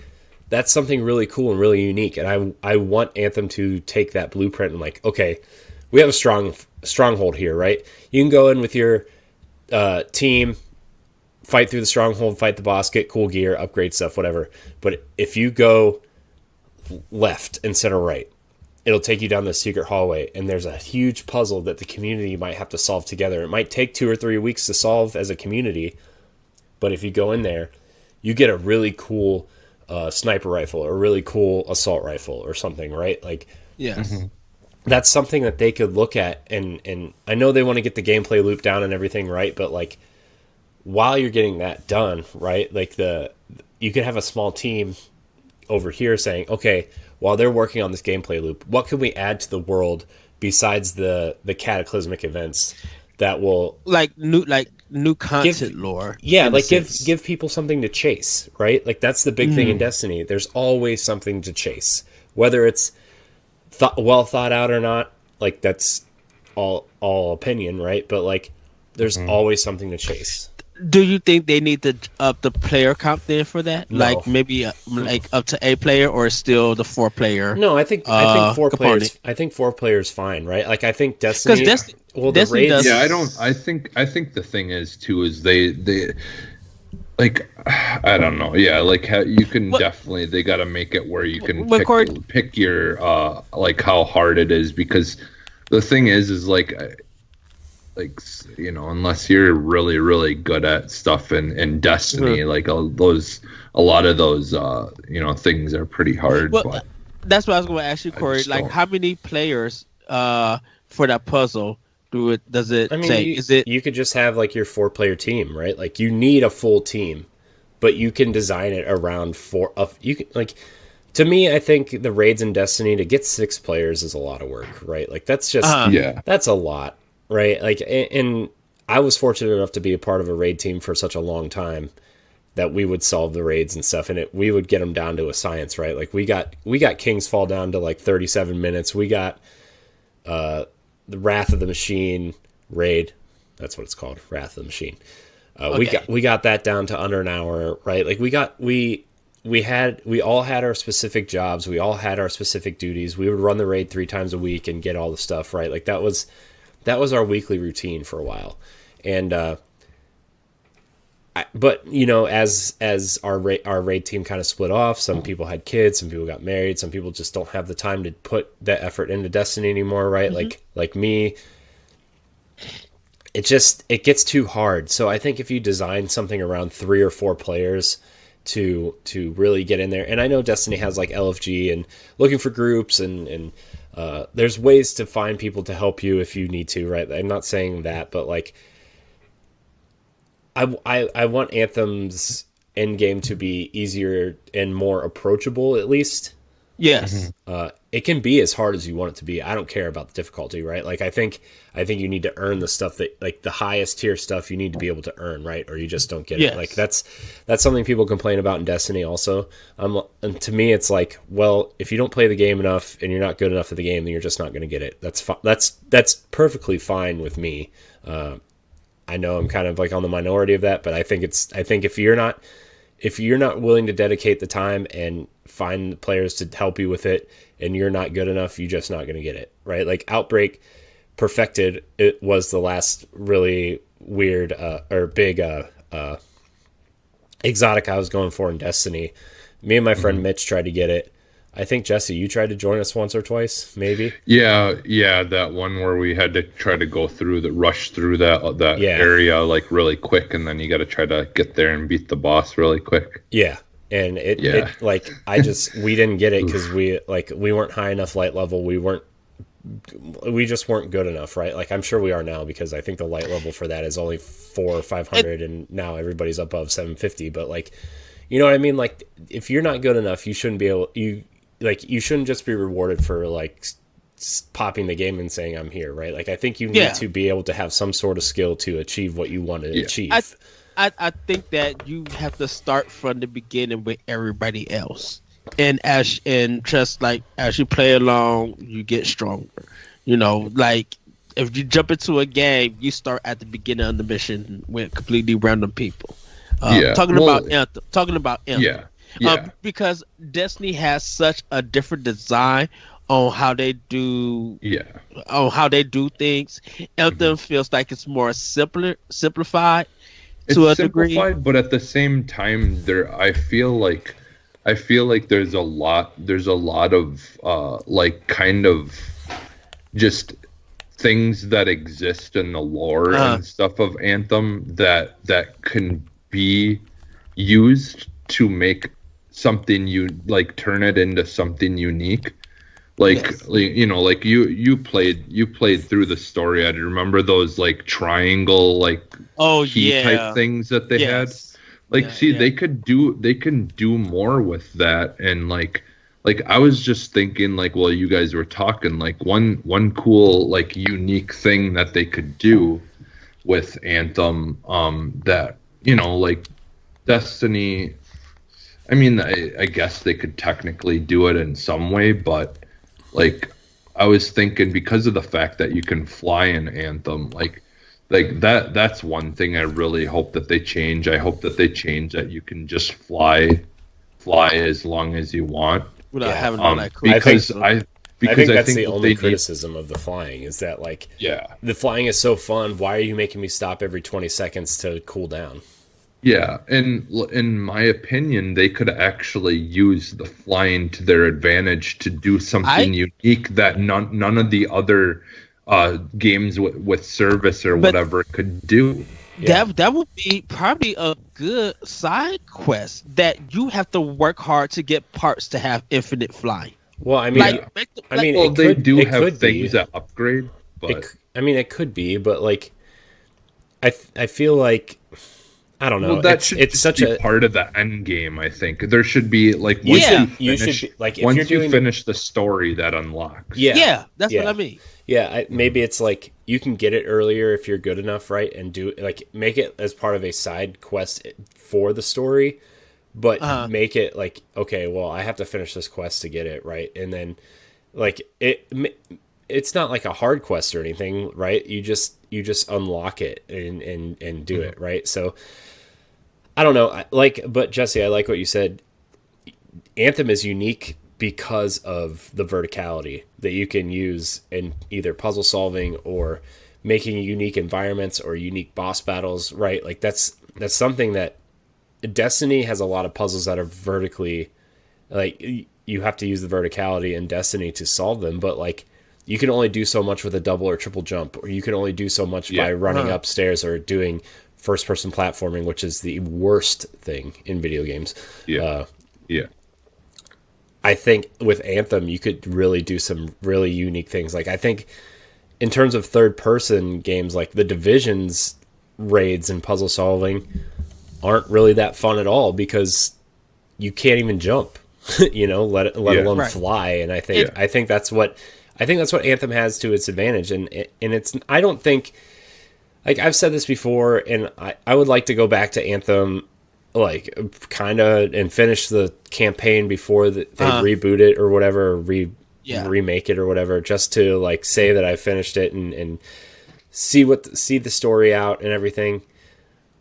Speaker 3: that's something really cool and really unique. And I want Anthem to take that blueprint and like, okay, we have a stronghold here, right? You can go in with your team, fight through the stronghold, fight the boss, get cool gear, upgrade stuff, whatever. But if you go left instead of right, it'll take you down the secret hallway, and there's a huge puzzle that the community might have to solve together. It might take 2 or 3 weeks to solve as a community, but if you go in there, you get a really cool sniper rifle or a really cool assault rifle or something, right? Like,
Speaker 1: yes.
Speaker 3: That's something that they could look at, and I know they want to get the gameplay loop down and everything, right? But like, while you're getting that done, right? Like you could have a small team over here saying, okay, while they're working on this gameplay loop, what can we add to the world besides the cataclysmic events that will
Speaker 1: new content lore?
Speaker 3: Yeah, like give people something to chase, right? Like that's the big thing in Destiny. There's always something to chase, whether it's well thought out or not. Like that's all opinion, right? But like there's always something to chase.
Speaker 1: Do you think they need to up the player count there for that? No. Like maybe like up to 8 player, or still the 4 player?
Speaker 3: No, I think 4 players. I think 4 players fine, right? Like I think Destiny. The raids.
Speaker 2: Yeah, I think the thing is too is they like I don't know. Yeah, like you can definitely they got to make it where you can pick your like how hard it is, because the thing is like unless you're really really good at stuff in Destiny, like a lot of those things are pretty hard.
Speaker 1: Well,
Speaker 2: but
Speaker 1: that's what I was going to ask you, Corey. Like, how many players for that puzzle does it take?
Speaker 3: You could just have like your 4-player team, right? Like you need a full team, but you can design it around 4. You can like. To me, I think the raids in Destiny to get 6 players is a lot of work, right? Like that's just that's a lot. Right, like, and I was fortunate enough to be a part of a raid team for such a long time that we would solve the raids and stuff, and we would get them down to a science, right? Like we got King's Fall down to like 37 minutes. We got the Wrath of the Machine raid. That's what it's called, Wrath of the Machine. We got that down to under an hour, right? Like we we all had our specific jobs, we all had our specific duties. We would run the raid 3 times a week and get all the stuff, right? Like that was our weekly routine for a while. And but you know, as our raid team kind of split off, some people had kids, some people got married, some people just don't have the time to put that effort into Destiny anymore, right? Mm-hmm. Like me, it gets too hard. So I think if you design something around 3 or 4 players to really get in there, and I know Destiny has like LFG and looking for groups, and there's ways to find people to help you if you need to, right? I'm not saying that, but like I want Anthem's end game to be easier and more approachable, at least.
Speaker 1: Yes.
Speaker 3: It can be as hard as you want it to be. I don't care about the difficulty, right? Like I think you need to earn the stuff that, like the highest tier stuff, you need to be able to earn, right? Or you just don't get it. Like that's something people complain about in Destiny also. And to me, it's like, well, if you don't play the game enough and you're not good enough at the game, then you're just not going to get it. That's perfectly fine with me. I know I'm kind of like on the minority of that, but I think if you're not willing to dedicate the time and find players to help you with it, and you're not good enough, you're just not going to get it, right? Like Outbreak Perfected, it was the last really weird or big exotic I was going for in Destiny. Me and my friend Mitch tried to get it. I think, Jesse, you tried to join us once or twice, maybe?
Speaker 2: Yeah, that one where we had to try to rush through that area like really quick, and then you got to try to get there and beat the boss really quick.
Speaker 3: Yeah, and it like we didn't get it because we weren't high enough light level. We just weren't good enough, right? Like I'm sure we are now, because I think the light level for that is only 400 or 500, and now everybody's above 750. But like, you know what I mean? Like if you're not good enough, you shouldn't be able you shouldn't just be rewarded for like popping the game and saying I'm here, right? Like I think you need to be able to have some sort of skill to achieve what you want to achieve.
Speaker 1: I think that you have to start from the beginning with everybody else, and as you play along, you get stronger. You know, like if you jump into a game, you start at the beginning of the mission with completely random people. Talking about Anthem. Yeah. Because Destiny has such a different design on how they do things. Anthem feels like it's more simplified to a degree.
Speaker 2: But at the same time, I feel like there's a lot of like kind of just things that exist in the lore and stuff of Anthem that can be used to make something turn it into something unique. You know, like you played through the story. I remember those like triangle key type things that they had. They can do more with that. And like I was just thinking, like, well, you guys were talking, like one cool like unique thing that they could do with Anthem, that, you know, like Destiny, I mean, I guess they could technically do it in some way, but like I was thinking, because of the fact that you can fly in Anthem, like that's one thing I really hope that they change. I hope that they change that you can just fly as long as you want
Speaker 1: without having all that crew.
Speaker 3: I think that's the only criticism of the flying, is that like the flying is so fun. Why are you making me stop every 20 seconds to cool down?
Speaker 2: Yeah, and in my opinion, they could actually use the flying to their advantage to do something unique that none of the other games with service or whatever could do.
Speaker 1: That would be probably a good side quest, that you have to work hard to get parts to have infinite flying.
Speaker 3: Well, I mean,
Speaker 2: they do have things that upgrade, but
Speaker 3: it could be, but like, I feel like, I don't know.
Speaker 2: Well, it's such a part of the end game. I think there should be like once you finish the story, that unlocks.
Speaker 1: Yeah, that's what I mean.
Speaker 3: Yeah, maybe it's like you can get it earlier if you're good enough, right? And do like make it as part of a side quest for the story, but make it like, okay, well, I have to finish this quest to get it, right? And then like it's not like a hard quest or anything, right? You just unlock it and do it, right? So I don't know, but Jesse, I like what you said. Anthem is unique because of the verticality that you can use in either puzzle solving or making unique environments or unique boss battles, right? Like that's something that Destiny has a lot of puzzles that are vertically, like you have to use the verticality in Destiny to solve them, but like you can only do so much with a double or triple jump, or you can only do so much by running upstairs or doing first person platforming, which is the worst thing in video games.
Speaker 2: Yeah.
Speaker 3: I think with Anthem, you could really do some really unique things. Like I think in terms of third person games, like the Division's raids and puzzle solving aren't really that fun at all because you can't even jump, let alone fly. And I think that's what Anthem has to its advantage. And it's, I don't think, like I've said this before, and I would like to go back to Anthem, like kind of, and finish the campaign before they reboot it or whatever, remake it or whatever, just to like say that I finished it and see the story out and everything.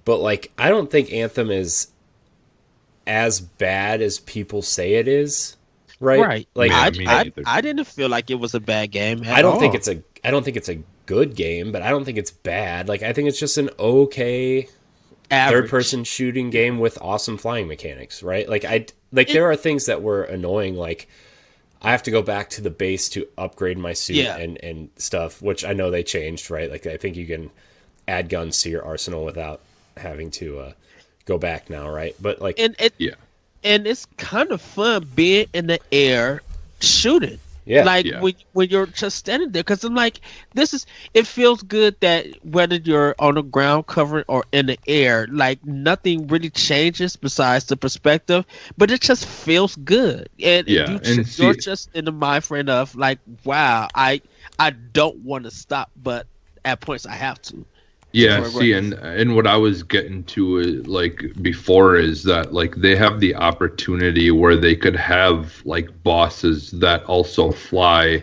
Speaker 3: But like, I don't think Anthem is as bad as people say it is. Right. Like
Speaker 1: I didn't feel like it was a bad game.
Speaker 3: I don't think it's a good game, but I don't think it's bad. Like I think it's just an okay third person shooting game with awesome flying mechanics, right? There are things that were annoying, like I have to go back to the base to upgrade my suit and stuff, which I know they changed, right? Like I think you can add guns to your arsenal without having to go back now, right? But like
Speaker 1: and it's kind of fun being in the air shooting. Yeah. When you're just standing there, because I'm like, it feels good that whether you're on the ground covering or in the air, like nothing really changes besides the perspective, but it just feels good. And you're just in the mind frame of like, wow, I don't want to stop, but at points I have to.
Speaker 2: Yeah, see, and what I was getting to like before is that like they have the opportunity where they could have like bosses that also fly,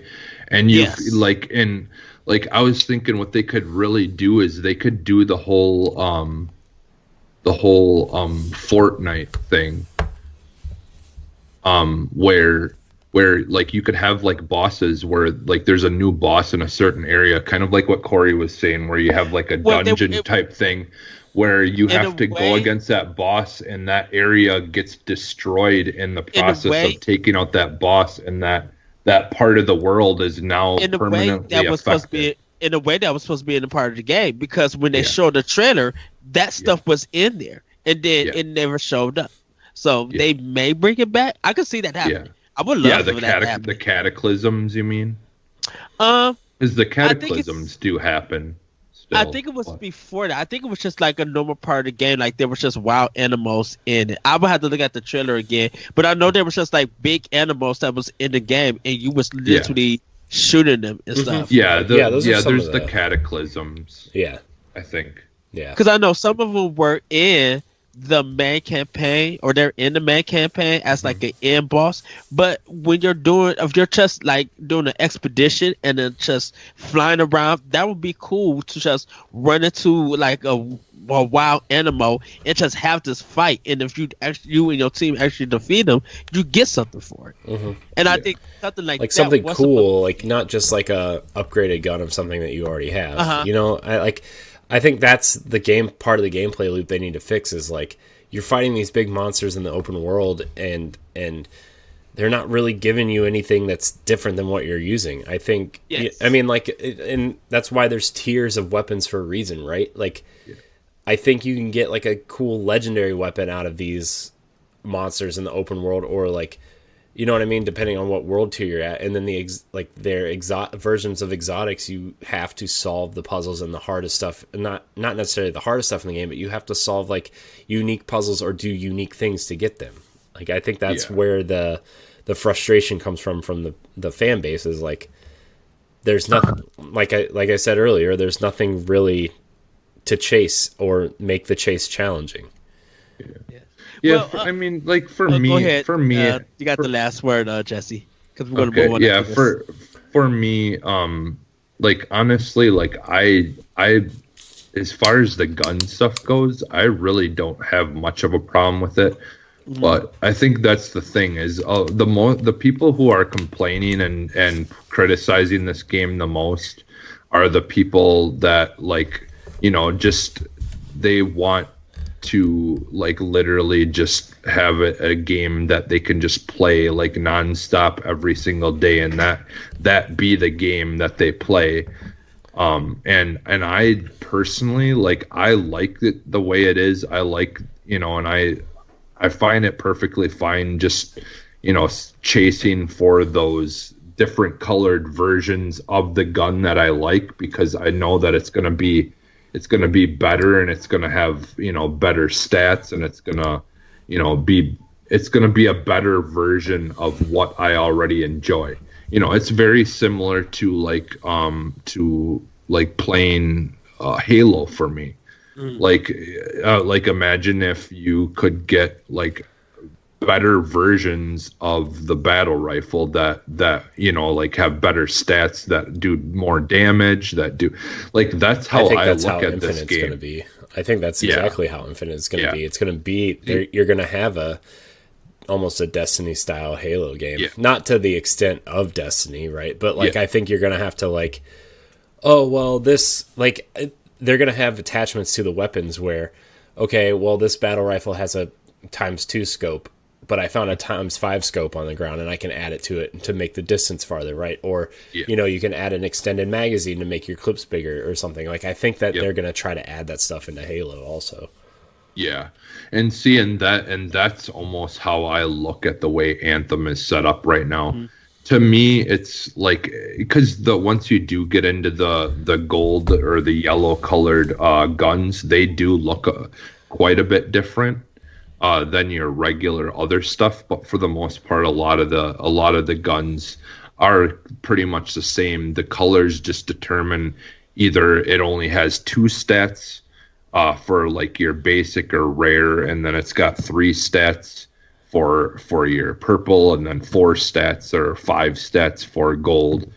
Speaker 2: and I was thinking what they could really do is they could do the whole Fortnite thing, where like you could have like bosses where like there's a new boss in a certain area, kind of like what Corey was saying, where you have like a dungeon type thing where you have to go against that boss and that area gets destroyed in the process of taking out that boss, and that part of the world is now permanently affected.
Speaker 1: In a way that was supposed to be in a part of the game, because when they showed the trailer, that stuff was in there and then it never showed up. So they may bring it back. I could see that happening. Yeah. I would love for that to happen.
Speaker 2: The cataclysms, you mean? Because the cataclysms do happen. Still,
Speaker 1: I think it was before that. I think it was just like a normal part of the game. Like there was just wild animals in it. I would have to look at the trailer again, but I know there was just like big animals that was in the game, and you was literally shooting them and stuff.
Speaker 2: Yeah, there's the cataclysms.
Speaker 3: Yeah,
Speaker 2: I think.
Speaker 3: Yeah,
Speaker 1: because I know some of them were in the main campaign, or they're in the main campaign as like an end boss. But when if you're just like doing an expedition and then just flying around, that would be cool to just run into like a wild animal and just have this fight. And if you and your team actually defeat them, you get something for it. Mm-hmm. And I think something like that,
Speaker 3: something cool, like not just like a upgraded gun of something that you already have. I think that's the part of the gameplay loop they need to fix, is like you're fighting these big monsters in the open world and they're not really giving you anything that's different than what you're using. I think, I mean, like, and that's why there's tiers of weapons for a reason, right? Like, I think you can get like a cool legendary weapon out of these monsters in the open world, or like, you know what I mean, depending on what world tier you're at. And then their versions of exotics, you have to solve the puzzles and the hardest stuff. Not necessarily the hardest stuff in the game, but you have to solve like unique puzzles or do unique things to get them. Like I think that's where the frustration comes from the fan base, is like there's nothing, like I said earlier, there's nothing really to chase or make the chase challenging.
Speaker 2: Yeah, well, I mean, like for me,
Speaker 1: you got the last word, Jesse, because we're gonna move on.
Speaker 2: Yeah, for me, like honestly, like I, as far as the gun stuff goes, I really don't have much of a problem with it. But I think that's the thing is the people who are complaining and criticizing this game the most are the people that like, just they want to like literally just have a game that they can just play like nonstop every single day, and that be the game that they play. And I personally I like it the way it is. I like, and I find it perfectly fine just, chasing for those different colored versions of the gun that I like, because I know that it's going to be better, and it's going to have, better stats, and it's going to be a better version of what I already enjoy. It's very similar to playing Halo for me. Like imagine if you could get like better versions of the battle rifle that have better stats, that do more damage, that do that's how I look at this game.
Speaker 3: Gonna be. I think that's exactly how Infinite is going to be. It's going to be you're going to have almost a Destiny style Halo game, not to the extent of Destiny, right? But I think you're going to have to this they're going to have attachments to the weapons where, okay, well, this battle rifle has a ×2 scope, but I found a ×5 scope on the ground, and I can add it to it to make the distance farther, right? Or, you can add an extended magazine to make your clips bigger or something. I think that they're going to try to add that stuff into Halo also.
Speaker 2: Yeah. And that's almost how I look at the way Anthem is set up right now. Mm-hmm. To me, it's because once you do get into the gold or the yellow colored guns, they do look quite a bit different than your regular other stuff. But for the most part, a lot of the guns are pretty much the same. The colors just determine either it only has 2 stats for your basic or rare, and then it's got 3 stats for your purple, and then 4 stats or 5 stats for gold.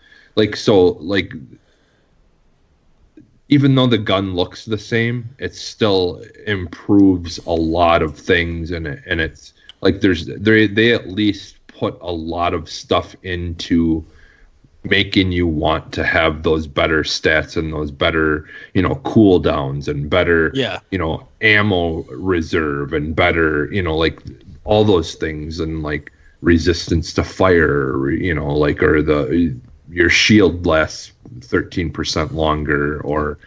Speaker 2: Even though the gun looks the same, it still improves a lot of things in it, and it's they at least put a lot of stuff into making you want to have those better stats and those better cooldowns and better ammo reserve and better all those things, and resistance to fire, or your shield lasts 13% longer, or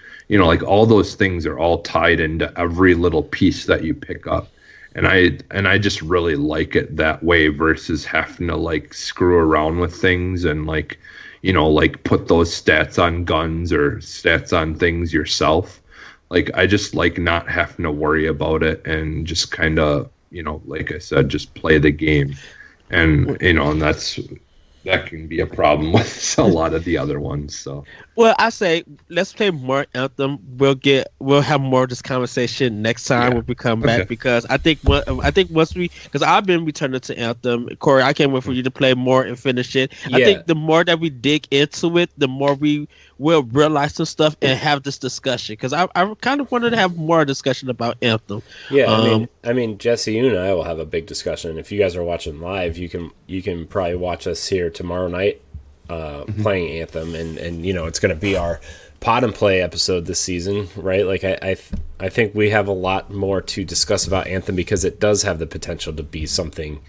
Speaker 2: all those things are all tied into every little piece that you pick up, and I just really like it that way versus having to screw around with things and put those stats on guns or stats on things yourself. I just not having to worry about it, and just kind of like I said, just play the game, and and that can be a problem with a lot of the other ones. So,
Speaker 1: well, I say let's play more Anthem. We'll have more of this conversation next time when we come back, because I think once because I've been returning to Anthem, Corey. I can't wait for you to play more and finish it. Yeah. I think the more that we dig into it, the more we will realize some stuff and have this discussion, because I kind of wanted to have more discussion about Anthem.
Speaker 3: Yeah, I mean, Jesse, you and I will have a big discussion. If you guys are watching live, you can probably watch us here tomorrow night playing Anthem, and it's going to be our pod and play episode this season, right? I think we have a lot more to discuss about Anthem, because it does have the potential to be something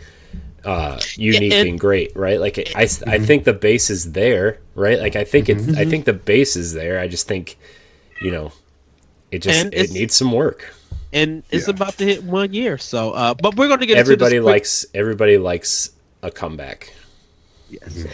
Speaker 3: unique and great, right? I think the base is there, right? I think the base is there. I just think it needs some work,
Speaker 1: and it's about to hit 1 year. So but we're going to get
Speaker 3: everybody likes a comeback.
Speaker 1: Yes.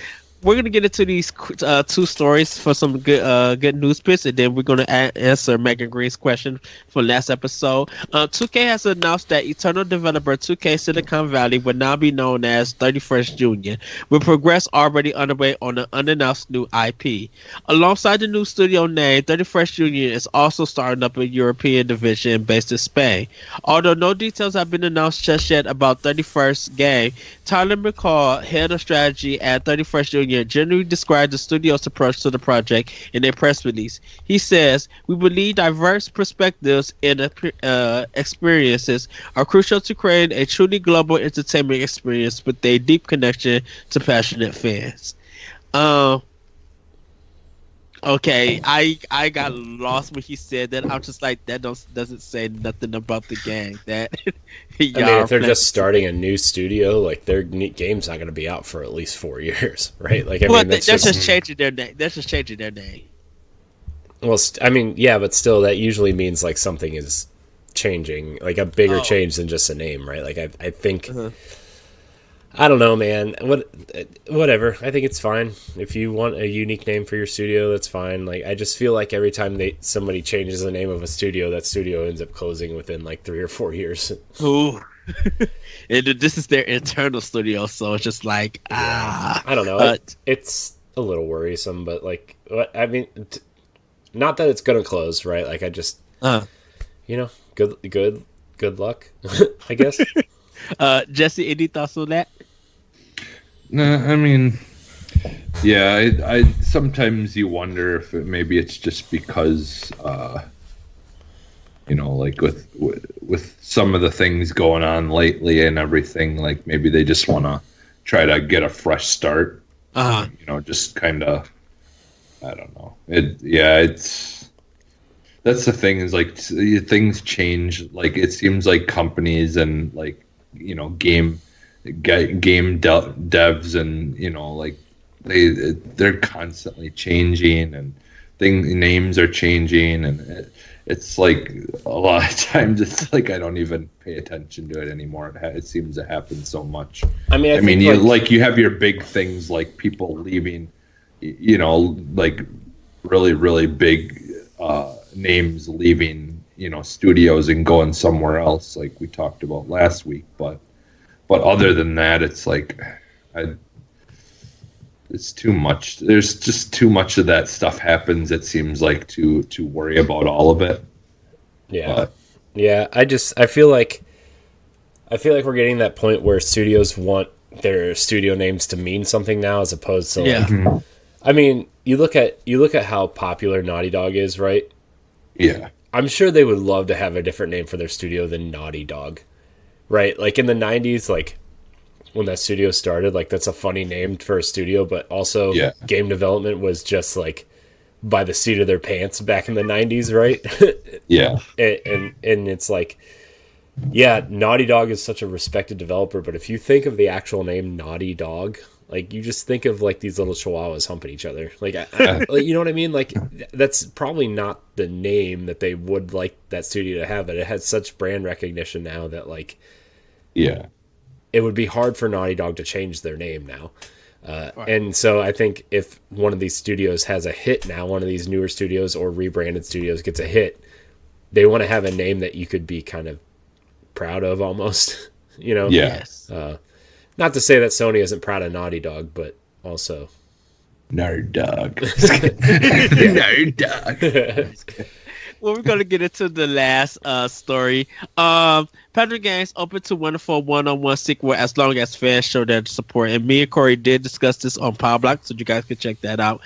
Speaker 1: We're going to get into these 2 stories for some good news bits, and then we're going to answer Megan Green's question from last episode. 2K has announced that Eternal developer 2K Silicon Valley will now be known as 31st Union, with progress already underway on an unannounced new IP. Alongside the new studio name, 31st Union is also starting up a European division based in Spain. Although no details have been announced just yet about 31st game, Tyler McCall, head of strategy at 31st Union, Jr. generally described the studio's approach to the project in a press release. He says, "We believe diverse perspectives and experiences are crucial to creating a truly global entertainment experience with a deep connection to passionate fans." Okay, I got lost when he said that. I'm just like, that doesn't say nothing about the game. That
Speaker 3: I mean, if they're just starting a new studio, like their game's not going to be out for at least 4 years, right? Like, I mean,
Speaker 1: they're just changing their name. They're just changing their name.
Speaker 3: Well, I mean, yeah, but still, that usually means like something is changing, like a bigger change than just a name, right? Like, I think. I don't know, man. Whatever. I think it's fine. If you want a unique name for your studio, that's fine. Like, I just feel like every time somebody changes the name of a studio, that studio ends up closing within like 3 or 4 years.
Speaker 1: Ooh. And this is their internal studio, so it's just like,
Speaker 3: I don't know. It's a little worrisome, but like, what I mean, not that it's gonna close, right? Like, I just, good luck, I guess.
Speaker 1: Jesse, any thoughts on that?
Speaker 2: No, I mean, yeah, I sometimes you wonder if maybe it's just because, like with some of the things going on lately and everything, like maybe they just want to try to get a fresh start. Just kind of, I don't know. It's that's the thing is like things change. Like it seems like companies and like game devs and like they're constantly changing and names are changing and it's like a lot of times it's like I don't even pay attention to it anymore. It seems to happen so much. I mean, you have your big things like people leaving, like really really big names leaving studios and going somewhere else like we talked about last week, but other than that it's like it's too much. There's just too much of that stuff happens, it seems like, to worry about all of it.
Speaker 3: Yeah. I feel like we're getting that point where studios want their studio names to mean something now as opposed to like I mean, you look at how popular Naughty Dog is, right?
Speaker 2: Yeah.
Speaker 3: I'm sure they would love to have a different name for their studio than Naughty Dog, right? Like in the 90s, like when that studio started, like that's a funny name for a studio, but also game development was just like by the seat of their pants back in the 90s, right?
Speaker 2: Yeah.
Speaker 3: and it's like, yeah, Naughty Dog is such a respected developer, but if you think of the actual name Naughty Dog, like you just think of like these little chihuahuas humping each other. Like, you know what I mean? Like that's probably not the name that they would like that studio to have, but it has such brand recognition now that like,
Speaker 2: yeah,
Speaker 3: it would be hard for Naughty Dog to change their name now. And so I think if one of these studios has a hit now, one of these newer studios or rebranded studios gets a hit, they want to have a name that you could be kind of proud of almost,
Speaker 1: Yes.
Speaker 3: Not to say that Sony isn't proud of Naughty Dog, but also
Speaker 2: Nerd Dog. Nerd Dog.
Speaker 1: Well, we're gonna get into the last story. Patrick Games open to wonderful one-on-one sequel as long as fans show their support. And me and Corey did discuss this on Power Block, so you guys can check that out.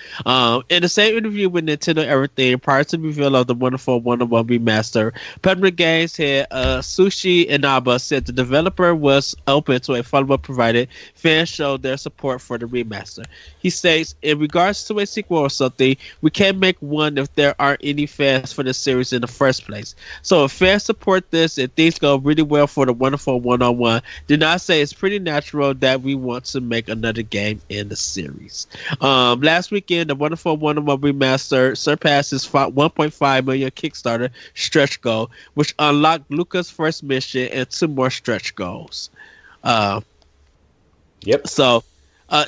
Speaker 1: In the same interview with Nintendo Everything, prior to the reveal of the wonderful one-on-one remaster, Patrick Games head Sushi Inaba said the developer was open to a follow-up provided fans showed their support for the remaster. He states, in regards to a sequel or something, we can't make one if there aren't any fans for the series in the first place. So if fans support this and things go really well for the wonderful one-on-one, do not say it's pretty natural that we want to make another game in the series. Last weekend, the wonderful one-on-one remaster surpassed his 1.5 million Kickstarter stretch goal, which unlocked Luca's first mission and 2 more stretch goals.
Speaker 3: Yep.
Speaker 1: So,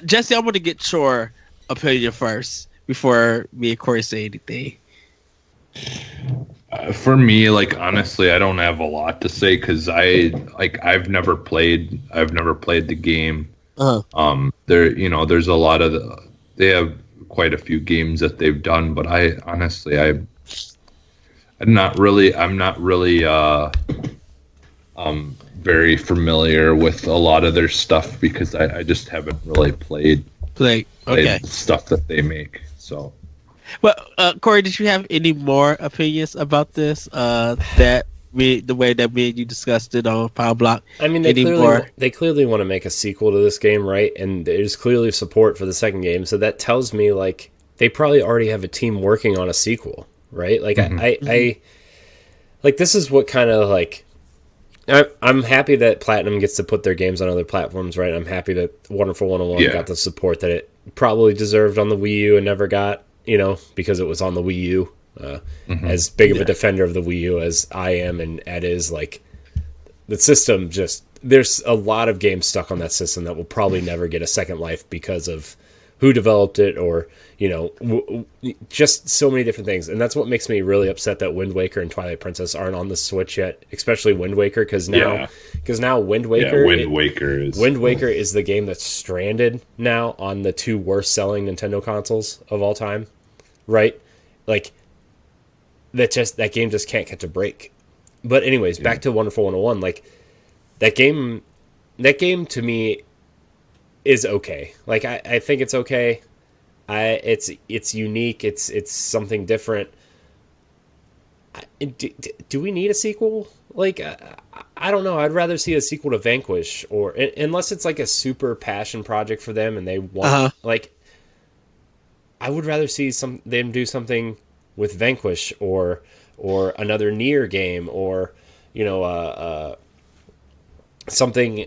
Speaker 1: Jesse, I want to get your opinion first before me and Corey say anything.
Speaker 2: For me, like honestly, I don't have a lot to say because I've never played the game. There's a lot of they have quite a few games that they've done, but I'm not really very familiar with a lot of their stuff because I just haven't really played
Speaker 1: Like, okay.
Speaker 2: stuff that they make. So,
Speaker 1: Well, Corey, did you have any more opinions about this? The way that me and you discussed it on Power Block.
Speaker 3: I mean,
Speaker 1: Any more?
Speaker 3: they clearly want to make a sequel to this game, right? And there's clearly support for the second game, so that tells me like they probably already have a team working on a sequel, right? Like I like this is what kind of like I'm happy that Platinum gets to put their games on other platforms, right? I'm happy that Wonderful 101 got the support that it probably deserved on the Wii U and never got, because it was on the Wii U. As big of a defender of the Wii U as I am, and Ed is, like, the system just... There's a lot of games stuck on that system that will probably never get a second life because of who developed it or, just so many different things. And that's what makes me really upset that Wind Waker and Twilight Princess aren't on the Switch yet, especially Wind Waker, because now Wind Waker... Wind Waker is the game that's stranded now on the two worst-selling Nintendo consoles of all time, right? Like... that game just can't catch a break. But anyways, back to Wonderful 101. Like that game to me is okay. Like I think it's okay. It's unique. It's something different. Do we need a sequel? Like I don't know. I'd rather see a sequel to Vanquish, or unless it's like a super passion project for them and they want like. I would rather see them do something with Vanquish or another Nier game or something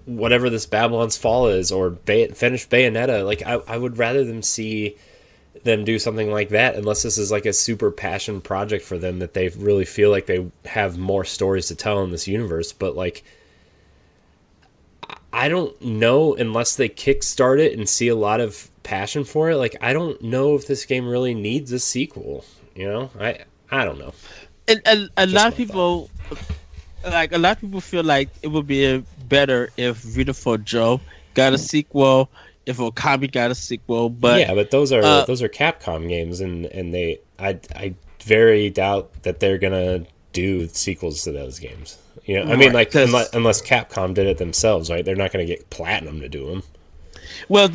Speaker 3: whatever this Babylon's Fall is or finish Bayonetta. Like I would rather see them do something like that, unless this is like a super passion project for them that they really feel like they have more stories to tell in this universe. But like I don't know, unless they kickstart it and see a lot of passion for it. Like I don't know if this game really needs a sequel. I don't know.
Speaker 1: And a lot of people feel like it would be better if Beautiful Joe got a sequel, if Okami got a sequel. But
Speaker 3: yeah, but those are Capcom games, and I very doubt that they're gonna do sequels to those games. I mean, like unless Capcom did it themselves, right? They're not gonna get Platinum to do them.
Speaker 1: Well,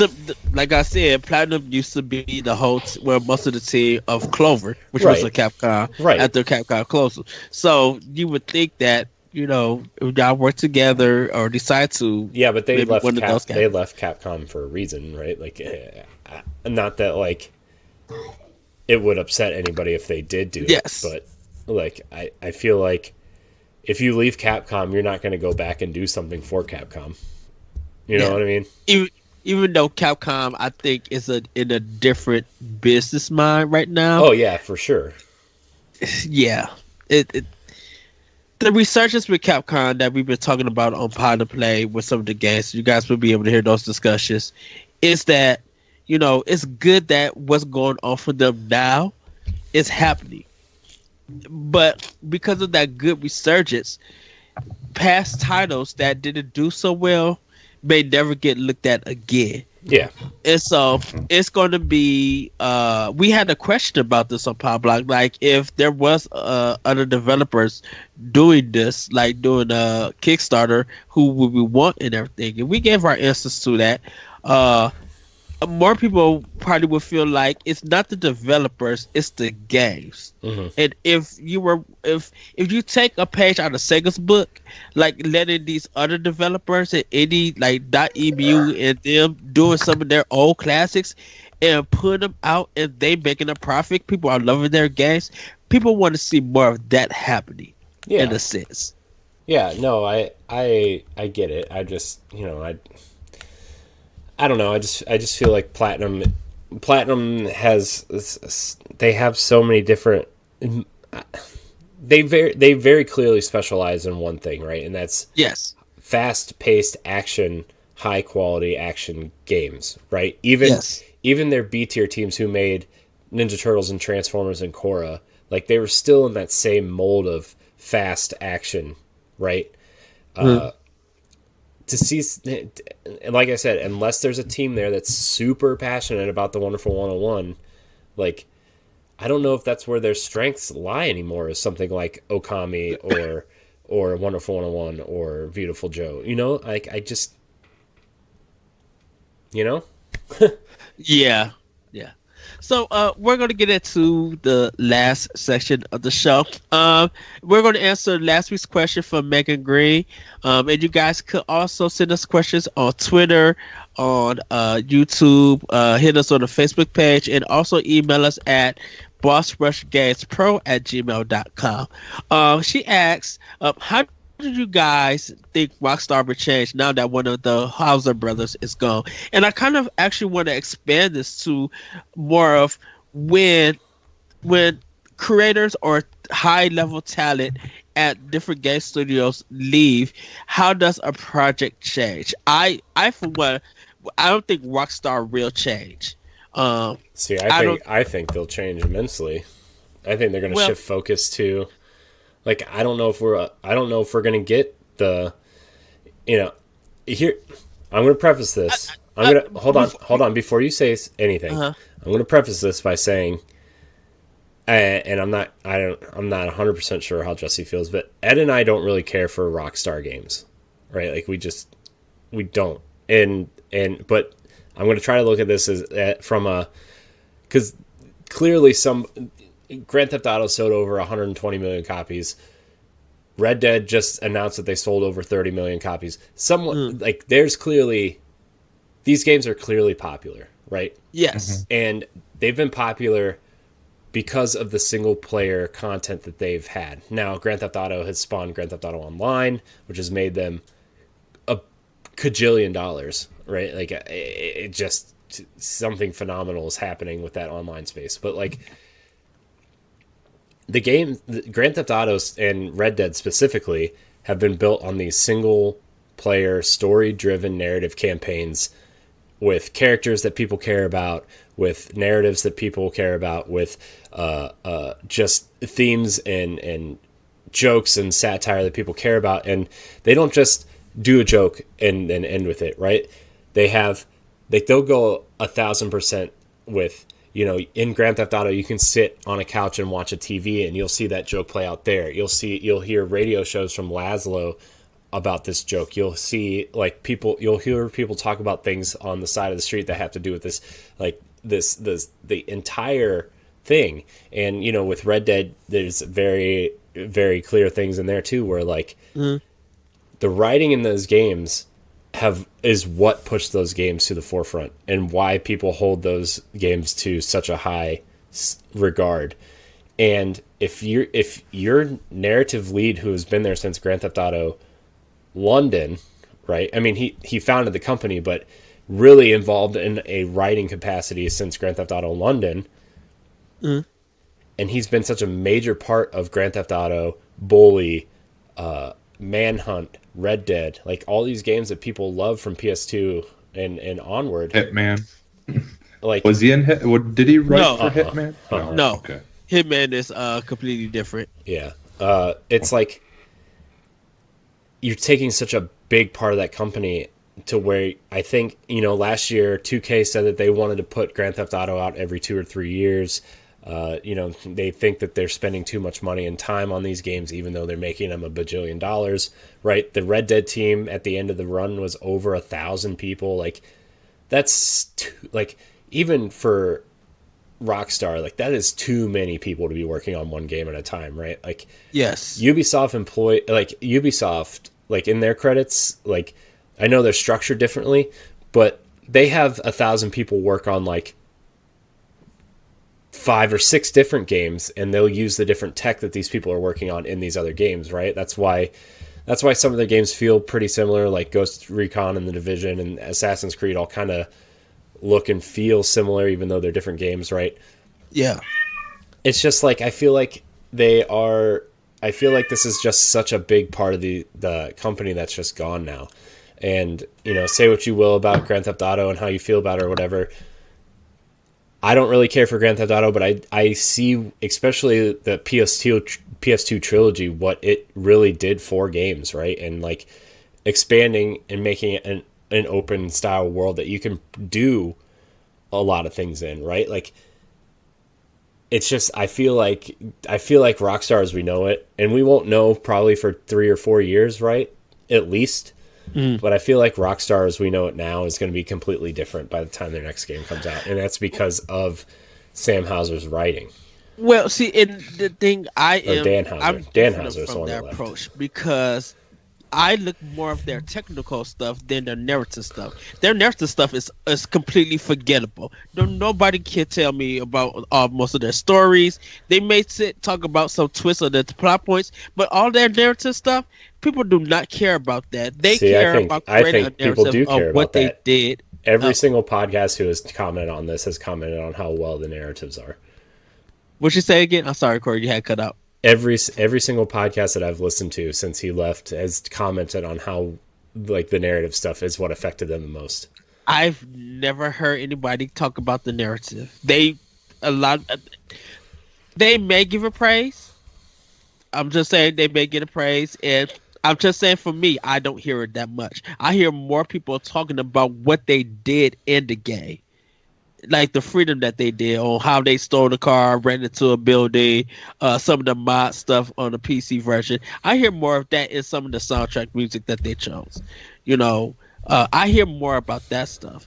Speaker 1: like I said, Platinum used to be the host, most of the team of Clover, which was a Capcom, after Capcom closed. So you would think that, if y'all work together or decide to...
Speaker 3: Yeah, but they left Capcom for a reason, right? Like, not that, like, it would upset anybody if they did do it. But, like, I feel like if you leave Capcom, you're not going to go back and do something for Capcom. You know what I mean?
Speaker 1: Even though Capcom, I think, is in a different business mind right now.
Speaker 3: Oh yeah, for sure.
Speaker 1: Yeah, the researchers with Capcom that we've been talking about on Pod and Play with some of the games, you guys will be able to hear those discussions. Is that it's good that what's going on for them now is happening, but because of that good resurgence, past titles that didn't do so well may never get looked at again.
Speaker 3: Yeah.
Speaker 1: And so it's going to be we had a question about this on Power Block, like if there was other developers doing this, like doing a Kickstarter, who would we want and everything, and we gave our answers to that. More people probably would feel like it's not the developers, it's the games. And if you take a page out of Sega's book, like letting these other developers and indie like .emu and them doing some of their old classics and put them out and they making a profit, people are loving their games. People want to see more of that happening. In a sense.
Speaker 3: Yeah, no, I get it. I just I don't know. I just feel like Platinum has, they have so many different. They very clearly specialize in one thing, right? And that's fast-paced action, high-quality action games, right? Even their B-tier teams who made Ninja Turtles and Transformers and Korra, like they were still in that same mold of fast action, right? To see, like I said, unless there's a team there that's super passionate about the Wonderful 101, like, I don't know if that's where their strengths lie anymore, is something like Okami or Wonderful 101 or Beautiful Joe. Like, I just,
Speaker 1: Yeah, yeah. So we're going to get into the last section of the show. We're going to answer last week's question from Megan Green. And you guys could also send us questions on Twitter, on YouTube, hit us on the Facebook page, and also email us at bossrushgamespro@gmail.com. She asks, how did you guys think Rockstar would change now that one of the Hauser brothers is gone? And I kind of actually want to expand this to more of when creators or high level talent at different game studios leave, how does a project change? I for one, I don't think Rockstar will change.
Speaker 3: See,
Speaker 1: I
Speaker 3: I think they'll change immensely. I think they're going to
Speaker 1: Well,
Speaker 3: shift focus to, like, I don't know if we're going to get the, here. I'm going to preface this. I'm going to hold on before you say anything.
Speaker 1: Uh-huh.
Speaker 3: I'm going to preface this by saying, and I'm not 100% sure how Jesse feels, but Ed and I don't really care for Rockstar games, right? Like we don't, but I'm going to try to look at this because clearly Grand Theft Auto sold over 120 million copies. Red Dead just announced that they sold over 30 million copies. These games are clearly popular, right?
Speaker 1: yes.
Speaker 3: And they've been popular because of the single player content that they've had. Now, Grand Theft Auto has spawned Grand Theft Auto Online, which has made them a cajillion dollars, right? Like it just something phenomenal is happening with that online space. But like the Grand Theft Auto and Red Dead specifically have been built on these single player story driven narrative campaigns with characters that people care about, with narratives that people care about, with just themes and jokes and satire that people care about. And they don't just do a joke and then end with it, right? They'll go 1,000% with, in Grand Theft Auto, you can sit on a couch and watch a TV and you'll see that joke play out there. You'll hear radio shows from Laszlo about this joke. You'll see you'll hear people talk about things on the side of the street that have to do with this, the entire thing. And, with Red Dead, there's very, very clear things in there too, where the writing in those games is what pushed those games to the forefront and why people hold those games to such a high regard. And if your narrative lead who has been there since Grand Theft Auto London, right? I mean, he founded the company, but really involved in a writing capacity since Grand Theft Auto London. And he's been such a major part of Grand Theft Auto, Bully, Manhunt, Red Dead, like all these games that people love from PS2 and onward.
Speaker 2: Hitman.
Speaker 3: Like,
Speaker 2: was he in Hit? Did he write for
Speaker 1: No.
Speaker 2: Hitman?
Speaker 1: No.
Speaker 2: Okay.
Speaker 1: Hitman is completely different.
Speaker 3: Yeah. It's like you're taking such a big part of that company to where I think, last year 2K said that they wanted to put Grand Theft Auto out every 2 or 3 years. They think that they're spending too much money and time on these games, even though they're making them $1 bajillion, right? The Red Dead team at the end of the run was over 1,000 people. Like that's even for Rockstar, like that is too many people to be working on one game at a time, right? Like,
Speaker 1: Yes.
Speaker 3: Ubisoft in their credits, like I know they're structured differently, but they have 1,000 people work on like 5 or 6 different games, and they'll use the different tech that these people are working on in these other games, right? That's why some of the games feel pretty similar, like Ghost Recon and The Division and Assassin's Creed all kind of look and feel similar, even though they're different games, right?
Speaker 1: Yeah.
Speaker 3: It's just like I feel like this is just such a big part of the company that's just gone now. And, say what you will about Grand Theft Auto and how you feel about it or whatever. I don't really care for Grand Theft Auto, but I see, especially the PS2 trilogy, what it really did for games, right? And like expanding and making it an open style world that you can do a lot of things in, right? Like it's just I feel like Rockstar as we know it, and we won't know probably for 3 or 4 years, right? At least. But I feel like Rockstar, as we know it now, is going to be completely different by the time their next game comes out, and that's because of Sam Houser's writing.
Speaker 1: Well, see, and the thing
Speaker 3: Or Dan Houser.
Speaker 1: I'm
Speaker 3: Dan
Speaker 1: different
Speaker 3: Houser is the
Speaker 1: from
Speaker 3: one
Speaker 1: their
Speaker 3: that left.
Speaker 1: approach because I look more of their technical stuff than their narrative stuff. Their narrative stuff is completely forgettable. Nobody can tell me about most of their stories. They may talk about some twists of the plot points, but all their narrative stuff, people do not care about that. They care about creating a
Speaker 3: people do
Speaker 1: narrative
Speaker 3: care
Speaker 1: of what
Speaker 3: about
Speaker 1: they
Speaker 3: that.
Speaker 1: did.
Speaker 3: Every single podcast who has commented on this has commented on how well the narratives are.
Speaker 1: What you say again? I'm sorry, Corey, you had cut out.
Speaker 3: Every single podcast that I've listened to since he left has commented on how like the narrative stuff is what affected them the most.
Speaker 1: I've never heard anybody talk about the narrative. They may give a praise. I'm just saying they may get a praise, and I'm just saying for me, I don't hear it that much. I hear more people talking about what they did in the game. Like the freedom that they did on how they stole the car, ran into a building, some of the mod stuff on the PC version. I hear more of that in some of the soundtrack music that they chose. I hear more about that stuff.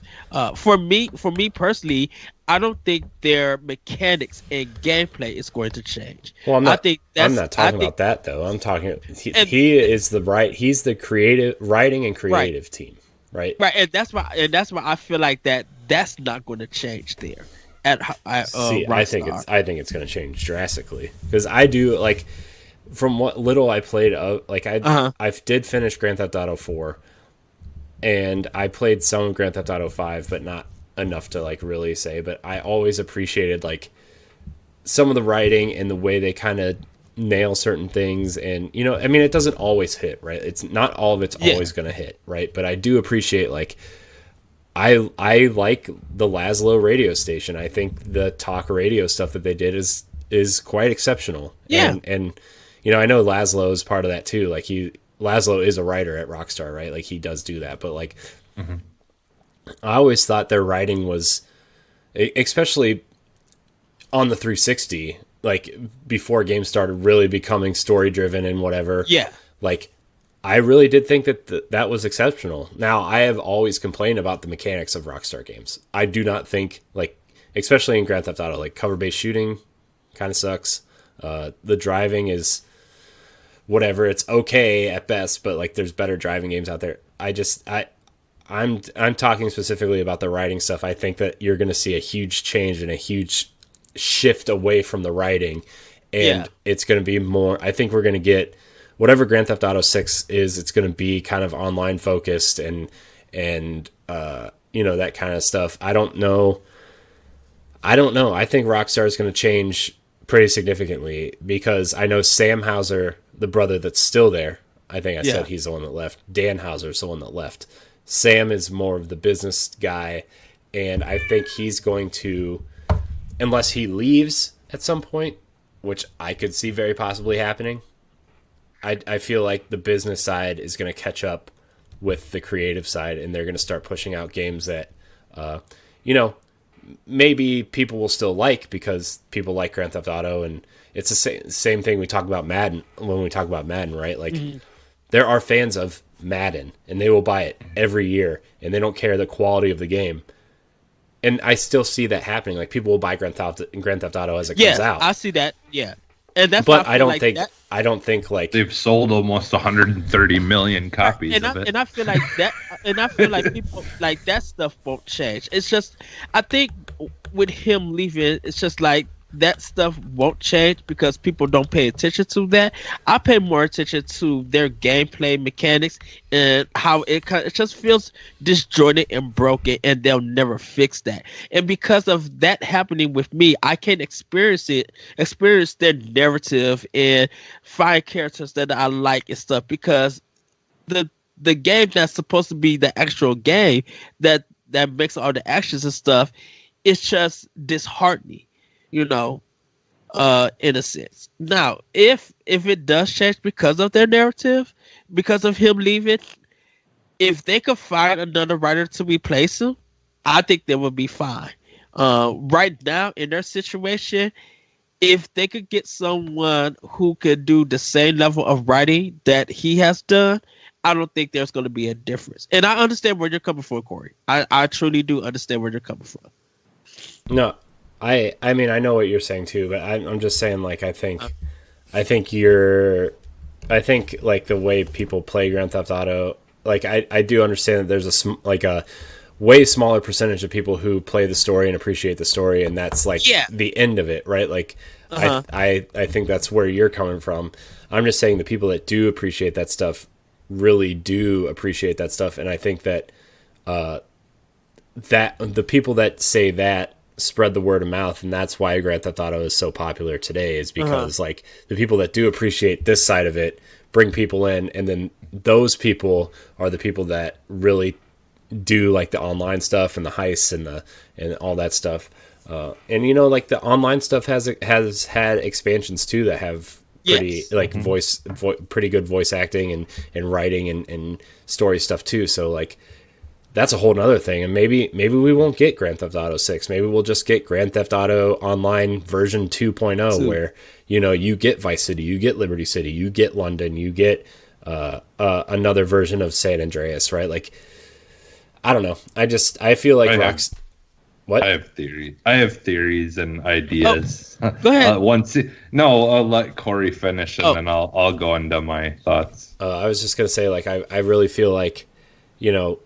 Speaker 1: For me personally, I don't think their mechanics and gameplay is going to change.
Speaker 3: Well, I'm not talking about that though. I'm talking. He's the creative writing and creative team, right?
Speaker 1: Right, and that's why I feel like that's not going to change there.
Speaker 3: See, I think it's going to change drastically because I do like from what little I played like I did finish Grand Theft Auto 4, and I played some Grand Theft Auto 5, but not enough to like really say. But I always appreciated like some of the writing and the way they kind of nail certain things, and I mean, it doesn't always hit, right? It's not all of it's always going to hit, right? But I do appreciate like I like the Laszlo radio station. I think the talk radio stuff that they did is quite exceptional.
Speaker 1: Yeah.
Speaker 3: And I know Laszlo is part of that too. Like Laszlo is a writer at Rockstar, right? Like he does do that. But like I always thought their writing was, especially on the 360, like before games started really becoming story driven and whatever.
Speaker 1: Yeah.
Speaker 3: Like I really did think that that was exceptional. Now, I have always complained about the mechanics of Rockstar games. I do not think, like, especially in Grand Theft Auto, like cover-based shooting kind of sucks. The driving is whatever. It's okay at best, but like there's better driving games out there. I'm talking specifically about the writing stuff. I think that you're going to see a huge change and a huge shift away from the writing, and it's going to be more. I think we're going to get whatever Grand Theft Auto 6 is. It's going to be kind of online focused and that kind of stuff. I don't know. I think Rockstar is going to change pretty significantly because I know Sam Houser, the brother that's still there. I think I said he's the one that left. Dan Houser is the one that left. Sam is more of the business guy, and I think he's going to, unless he leaves at some point, which I could see very possibly happening, I feel like the business side is going to catch up with the creative side, and they're going to start pushing out games that, maybe people will still like because people like Grand Theft Auto, and it's the same thing we talk about Madden when we talk about Madden, right? Like there are fans of Madden, and they will buy it every year, and they don't care the quality of the game. And I still see that happening. Like people will buy Grand Theft Auto as it comes out.
Speaker 1: I see that. Yeah. And that's
Speaker 3: but I don't think like
Speaker 2: they've sold almost 130 million copies of it.
Speaker 1: And I feel like that, and I feel like people like that stuff won't change. It's just, I think with him leaving, it's just like that stuff won't change because people don't pay attention to that. I pay more attention to their gameplay mechanics and how it just feels disjointed and broken, and they'll never fix that. And because of that happening with me, I can't experience their narrative and find characters that I like and stuff, because the game that's supposed to be the actual game that makes all the actions and stuff, it's just disheartening. In a sense. Now, if it does change because of their narrative, because of him leaving, if they could find another writer to replace him, I think they would be fine. Right now, in their situation, if they could get someone who could do the same level of writing that he has done, I don't think there's going to be a difference. And I understand where you're coming from, Corey. I truly do understand where you're coming from.
Speaker 3: No, I mean, I know what you're saying too, but I'm just saying, like, I think like the way people play Grand Theft Auto, like, I do understand that there's a way smaller percentage of people who play the story and appreciate the story, and that's like the end of it, right? Like, I think that's where you're coming from. I'm just saying the people that do appreciate that stuff really do appreciate that stuff, and I think that that the people that say that spread the word of mouth, and that's why Grand Theft Auto is so popular today, is because like the people that do appreciate this side of it bring people in, and then those people are the people that really do like the online stuff and the heists and all that stuff. And you know, like the online stuff has had expansions too that have pretty pretty good voice acting and writing and story stuff too. So like that's a whole nother thing. And maybe we won't get Grand Theft Auto 6. Maybe we'll just get Grand Theft Auto Online version 2.0 where, you know, you get Vice City, you get Liberty City, you get London, you get another version of San Andreas, right? Like, I don't know. I feel like What?
Speaker 2: I have theories and ideas.
Speaker 1: Oh, go ahead.
Speaker 2: I'll let Corey finish, and then I'll go into my thoughts.
Speaker 3: I was just gonna say, like, I really feel like, you know,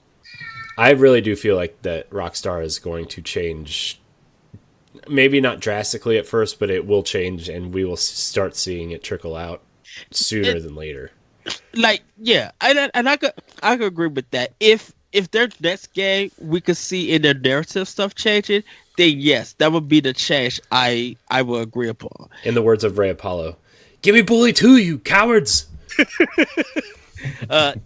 Speaker 3: I really do feel like that Rockstar is going to change. Maybe not drastically at first, but it will change, and we will start seeing it trickle out sooner than later.
Speaker 1: Like, yeah, and I could agree with that. If their next game we could see in their narrative stuff changing, then yes, that would be the change I will agree upon.
Speaker 3: In the words of Ray Apollo, "Give me Bully 2, you cowards!"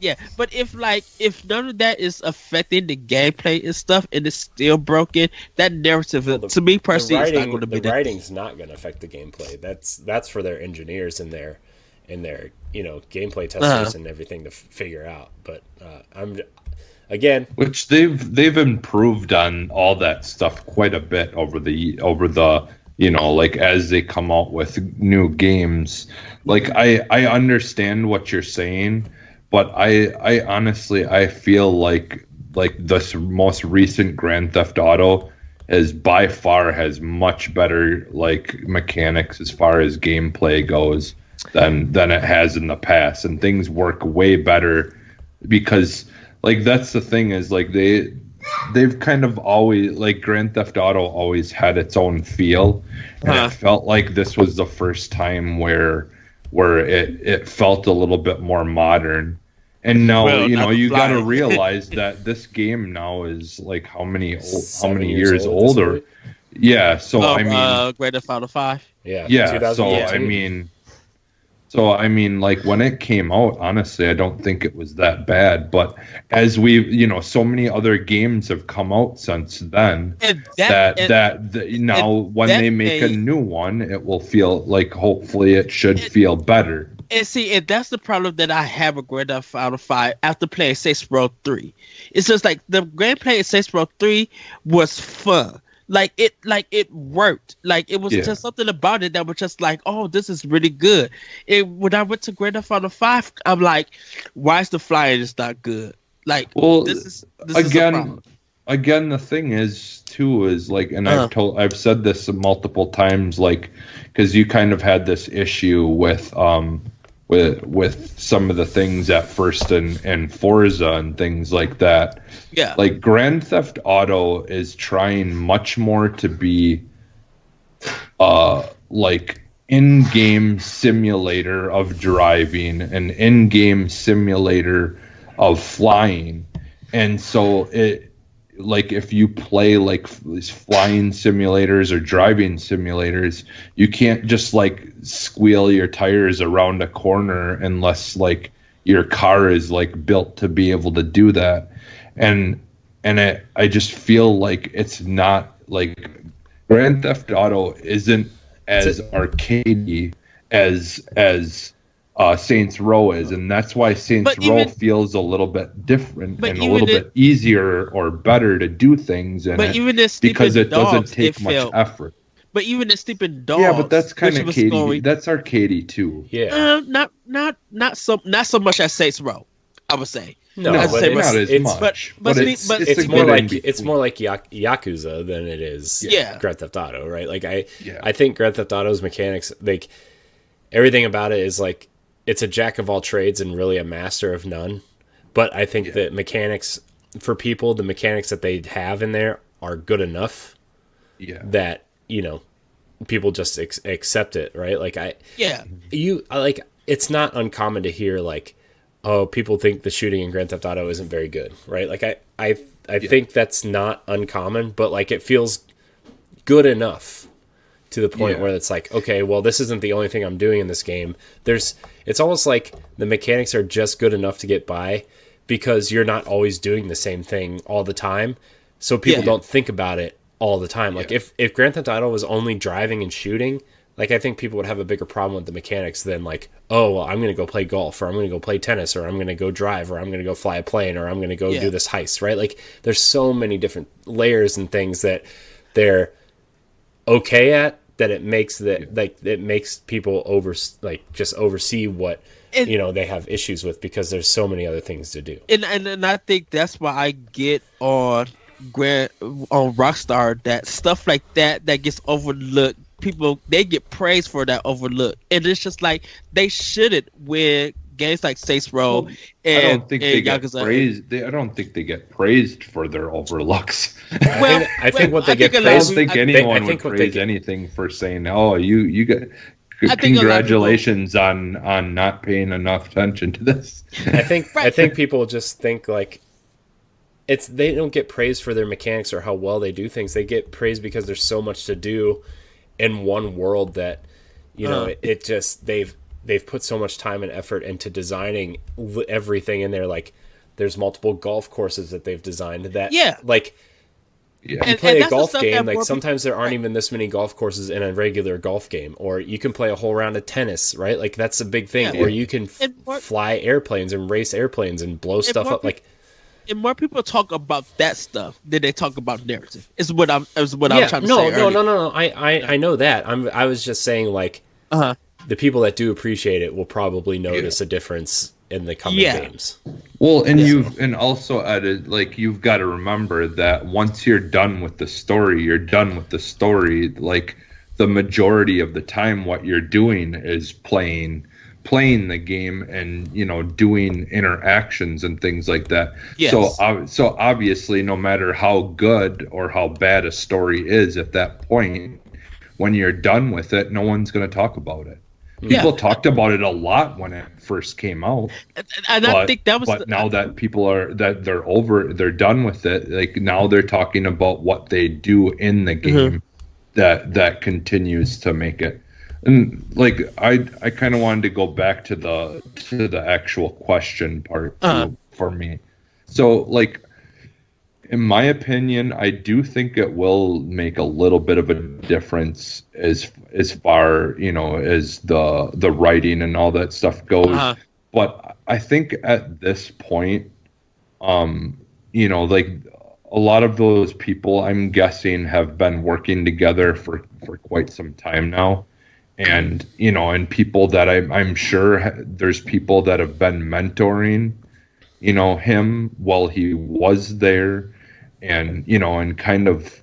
Speaker 1: Yeah, but if none of that is affecting the gameplay and stuff, and it's still broken, that narrative to me personally is not going to be
Speaker 3: the writing's not going to affect the gameplay. That's for their engineers and their you know, gameplay testers and everything to figure out. But again,
Speaker 2: which they've improved on all that stuff quite a bit over the you know, like, as they come out with new games. Like, I understand what you're saying, but I honestly feel like this most recent Grand Theft Auto is by far has much better like mechanics as far as gameplay goes than it has in the past, and things work way better because, like, that's the thing is, like, they've kind of always, like, Grand Theft Auto always had its own feel, and it felt like this was the first time where it felt a little bit more modern. And now, you know, you got to realize that this game now is like how many years older? Yeah, so I mean,
Speaker 1: Grand Theft Auto 5.
Speaker 3: Yeah.
Speaker 2: So I mean, like, when it came out, honestly, I don't think it was that bad. But as you know, so many other games have come out since then now when they make a new one, it will feel like, hopefully it should feel better.
Speaker 1: And see, and that's the problem that I have with Grand Theft Auto 5 after playing Saints Row 3. It's just like the gameplay in Saints Row 3 was fun. Like it worked. Like, it was just something about it that was just like, oh, this is really good. When I went to Grand Theft Auto 5, I'm like, why is the flying just not good? Like,
Speaker 2: well,
Speaker 1: this is a
Speaker 2: problem. Again, the thing is like, and I've said this multiple times, like, because you kind of had this issue with some of the things at first in Forza and things like that.
Speaker 1: Yeah.
Speaker 2: Like, Grand Theft Auto is trying much more to be like in-game simulator of driving, an in-game simulator of flying. And so like, if you play like these flying simulators or driving simulators, you can't just like squeal your tires around a corner unless like your car is like built to be able to do that. And I just feel like it's not like Grand Theft Auto isn't as arcadey as Saints Row is, and that's why Saints Row feels a little bit different and a little bit easier or better to do things in it, because it doesn't take much effort.
Speaker 1: But even the Sleeping Dogs,
Speaker 2: yeah, but that's kind of arcadey. That's arcadey too.
Speaker 3: Yeah,
Speaker 1: not so much as Saints Row. I would say.
Speaker 3: No,
Speaker 1: I'd
Speaker 3: but
Speaker 1: say
Speaker 2: not as
Speaker 3: it's,
Speaker 2: much.
Speaker 1: but
Speaker 2: it's
Speaker 3: it's
Speaker 2: a
Speaker 3: more
Speaker 2: good
Speaker 3: like
Speaker 2: in-between.
Speaker 3: it's more like Yakuza than it is Grand Theft Auto, right? Like I think Grand Theft Auto's mechanics, like everything about it is like it's a jack of all trades and really a master of none. But I think that mechanics for people, the mechanics that they have in there are good enough that, you know, people just accept it, right? Like I like it's not uncommon to hear like, oh, people think the shooting in Grand Theft Auto isn't very good, right? Like I think that's not uncommon, but like it feels good enough to the point where it's like, okay, well, this isn't the only thing I'm doing in this game. It's almost like the mechanics are just good enough to get by because you're not always doing the same thing all the time. So people don't think about it all the time. Like if Grand Theft Auto was only driving and shooting, like I think people would have a bigger problem with the mechanics than like, oh, well, I'm going to go play golf, or I'm going to go play tennis, or I'm going to go drive, or I'm going to go fly a plane, or I'm going to go do this heist, right? Like there's so many different layers and things that they're okay at that it makes it makes people just oversee what they have issues with because there's so many other things to do.
Speaker 1: And I think that's why I get on Rockstar that stuff like that gets overlooked. People, they get praised for that overlook, and it's just like they shouldn't with games like Saints Row and
Speaker 2: I don't think they get
Speaker 1: Yakuza.
Speaker 2: praised. I don't think they get praised for their overlooks.
Speaker 3: I think what they get praised.
Speaker 2: I don't think anyone would praise anything for saying, "Oh, you got congratulations on not paying enough attention to this."
Speaker 3: I think people just think like they don't get praised for their mechanics or how well they do things. They get praised because there's so much to do in one world that it just they've put so much time and effort into designing everything in there. Like there's multiple golf courses that they've designed that you play a golf game, like sometimes there aren't even this many golf courses in a regular golf game, or you can play a whole round of tennis, right? Like that's a big thing. Or you can fly airplanes and race airplanes and blow stuff up. Like,
Speaker 1: and more people talk about that stuff than they talk about narrative. Is what I'm trying to say.
Speaker 3: No. I know that. I was just saying like the people that do appreciate it will probably notice a difference in the coming games.
Speaker 2: Well, and you've also added, like, you've got to remember that once you're done with the story, you're done with the story. Like the majority of the time, what you're doing is playing the game and doing interactions and things like that. So obviously, no matter how good or how bad a story is at that point, when you're done with it, no one's going to talk about it. People talked about it a lot when it first came out,
Speaker 1: and I think that was.
Speaker 2: But now that people they're done with it. Like now they're talking about what they do in the game that continues to make it. And like I kind of wanted to go back to the actual question part for me. So like, in my opinion, I do think it will make a little bit of a difference as far as the writing and all that stuff goes. But I think at this point, like a lot of those people, I'm guessing, have been working together for quite some time now. And, and people that I'm sure there's people that have been mentoring, him while he was there, and, and kind of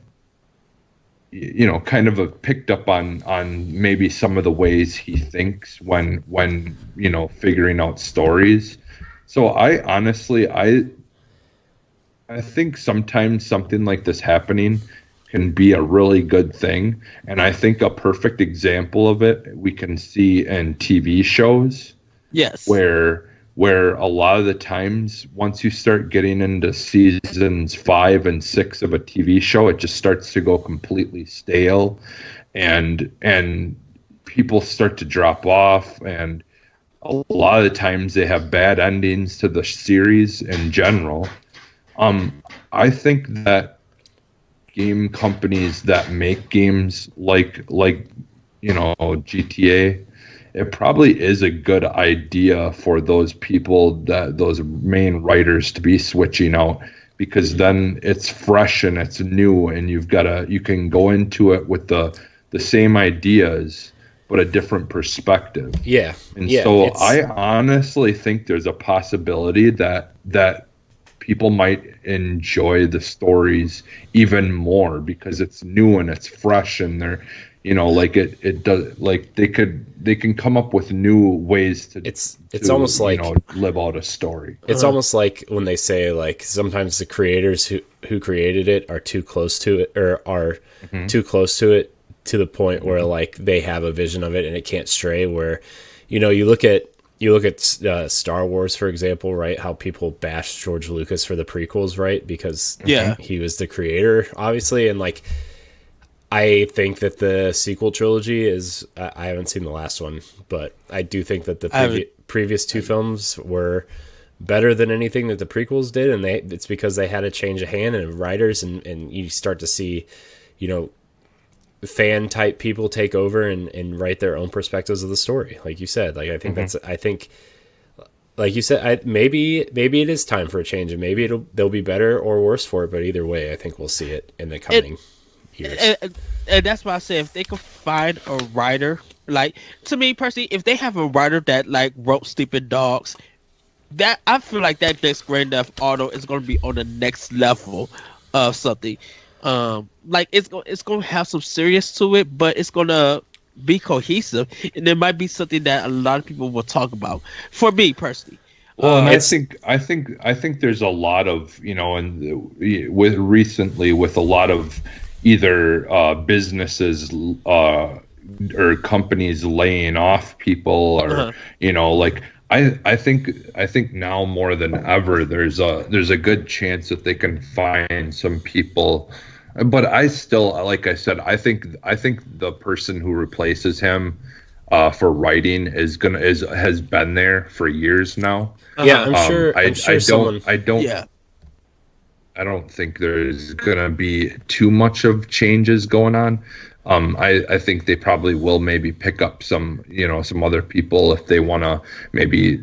Speaker 2: have picked up on maybe some of the ways he thinks when figuring out stories. So I honestly, I think sometimes something like this happening can be a really good thing. And I think a perfect example of it we can see in TV shows.
Speaker 1: Yes.
Speaker 2: Where a lot of the times, once you start getting into seasons 5 and 6 of a TV show, it just starts to go completely stale, and people start to drop off, and a lot of the times they have bad endings to the series in general. I think that game companies that make games like GTA, it probably is a good idea for those people, those main writers, to be switching out, because then it's fresh and it's new, and you can go into it with the same ideas, but a different perspective.
Speaker 3: Yeah.
Speaker 2: And
Speaker 3: Yeah,
Speaker 2: so
Speaker 3: it's-
Speaker 2: I honestly think there's a possibility that people might enjoy the stories even more because it's new and it's fresh, and they're, like it does, like they can come up with new ways to
Speaker 3: It's
Speaker 2: to,
Speaker 3: almost like
Speaker 2: live out a story.
Speaker 3: it's almost like when they say like sometimes the creators who created it are too close to it, or are too close to it, to the point where like they have a vision of it and it can't stray. Where you look at Star Wars, for example, right? How people bash George Lucas for the prequels, right? Because he was the creator, obviously, and like I think that the sequel trilogy is. I haven't seen the last one, but I do think that the previous two films were better than anything that the prequels did, and it's because they had a change of hand and writers, and you start to see, fan type people take over and write their own perspectives of the story. Like you said, like I think like you said, maybe it is time for a change, and maybe they'll be better or worse for it. But either way, I think we'll see it in the coming years.
Speaker 1: And that's why I say if they could find a writer, like, to me personally, if they have a writer that like wrote Sleeping Dogs, that I feel like that next Grand Theft Auto is going to be on the next level of something. Like it's going to have some serious to it, but it's going to be cohesive, and it might be something that a lot of people will talk about. For me personally,
Speaker 2: well, and I think there's a lot of and with a lot of either businesses or companies laying off people, or like I think now more than ever there's a good chance that they can find some people. But I still, like I said, I think the person who replaces him for writing has been there for years now.
Speaker 3: Yeah, I'm sure.
Speaker 2: I don't think there's gonna be too much of changes going on. I think they probably will maybe pick up some other people if they want to, maybe,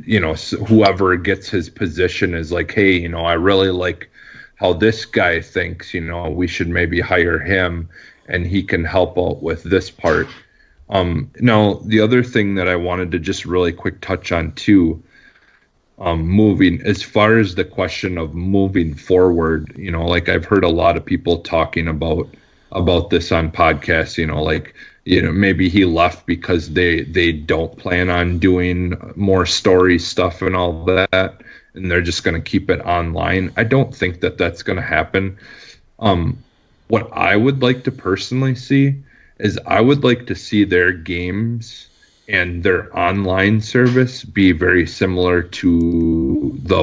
Speaker 2: whoever gets his position is like, hey, I really like how this guy thinks, we should maybe hire him and he can help out with this part. Now, the other thing that I wanted to just really quick touch on too, moving, as far as the question of moving forward, like I've heard a lot of people talking about this on podcasts, maybe he left because they don't plan on doing more story stuff and all that, and they're just going to keep it online. I don't think that that's going to happen. What I would like to personally see is I would like to see their games and their online service be very similar to the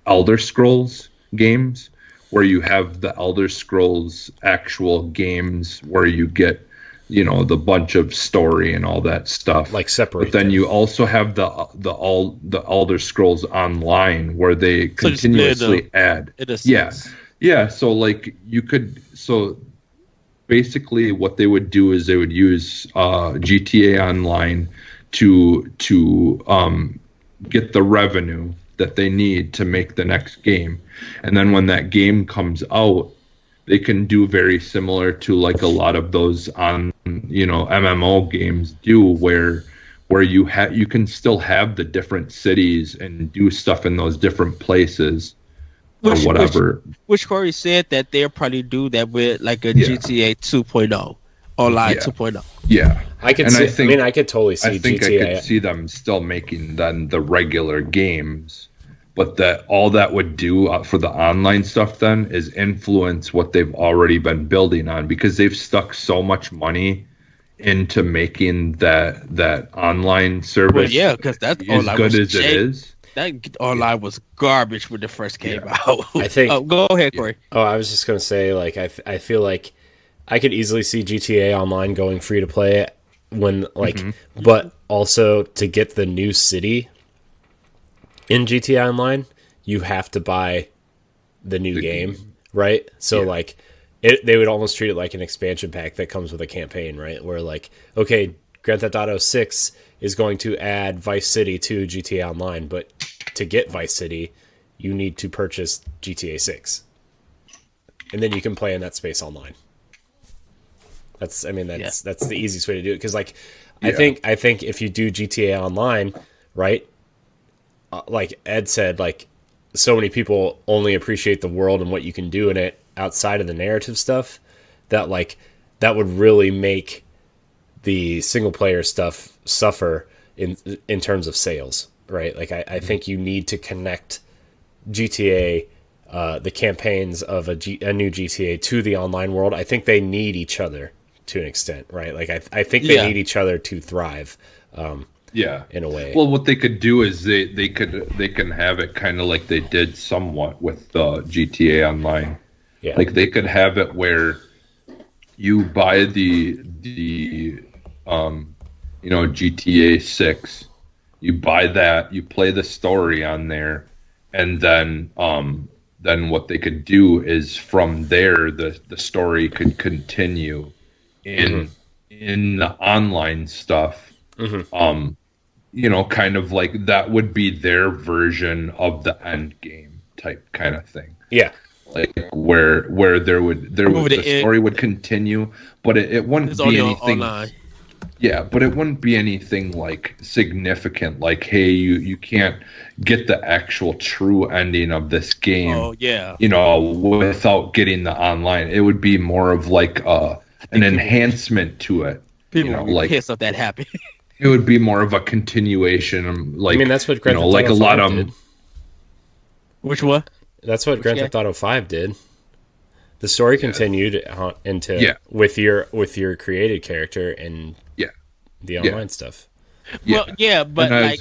Speaker 2: Elder Scrolls games, where you have the Elder Scrolls actual games where you get, the bunch of story and all that stuff.
Speaker 3: Like separate.
Speaker 2: But then you also have the Elder Scrolls Online where they continuously add. Yeah. So like so basically what they would do is they would use GTA Online to get the revenue that they need to make the next game. And then when that game comes out, they can do very similar to like a lot of those on MMO games do, where you can still have the different cities and do stuff in those different places or whatever.
Speaker 1: Which Corey said that they'll probably do that with like a GTA 2.0 online 2.0.
Speaker 2: Yeah,
Speaker 3: I could totally see.
Speaker 2: I think
Speaker 3: GTA.
Speaker 2: I could see them still making then the regular games, but that all that would do for the online stuff then is influence what they've already been building on, because they've stuck so much money into making that online service.
Speaker 1: Well, yeah, because that's
Speaker 2: as good as it is.
Speaker 1: That online was garbage when it first came out.
Speaker 3: I think.
Speaker 1: Go ahead, Corey.
Speaker 3: Oh, I was just gonna say, like, I feel like I could easily see GTA Online going free to play when, like, but also to get the new city in GTA Online, you have to buy the new game, right? So, like, they would almost treat it like an expansion pack that comes with a campaign, right? Where, like, okay, Grand Theft Auto 6 is going to add Vice City to GTA Online, but to get Vice City, you need to purchase GTA 6. And then you can play in that space online. That's the easiest way to do it, because like I think if you do GTA Online, right? Like Ed said, like so many people only appreciate the world and what you can do in it outside of the narrative stuff, that like that would really make the single player stuff suffer in terms of sales, right? Like I think you need to connect GTA, the campaigns of a new GTA to the online world. I think they need each other to an extent, right? Like I think they need each other to thrive. In a way.
Speaker 2: Well, what they could do is they can have it kind of like they did somewhat with GTA Online.
Speaker 3: Yeah.
Speaker 2: Like they could have it where you buy the GTA 6, you buy that, you play the story on there, and then what they could do is from there the story could continue in the online stuff. Kind of like that would be their version of the end game type kind of thing.
Speaker 3: Yeah.
Speaker 2: Like where the story would continue, but it wouldn't be anything online. Yeah, but it wouldn't be anything like significant, like, hey, you can't get the actual true ending of this game.
Speaker 1: Oh yeah.
Speaker 2: Without getting the online. It would be more of like an enhancement to it.
Speaker 1: People would be pissed if that happened.
Speaker 2: It would be more of a continuation. Like,
Speaker 3: that's what Grand Theft Auto 5 did.
Speaker 1: Which one?
Speaker 3: That's what Grand Theft Auto 5 did. The story continued with your created character and the online stuff.
Speaker 1: Well, but at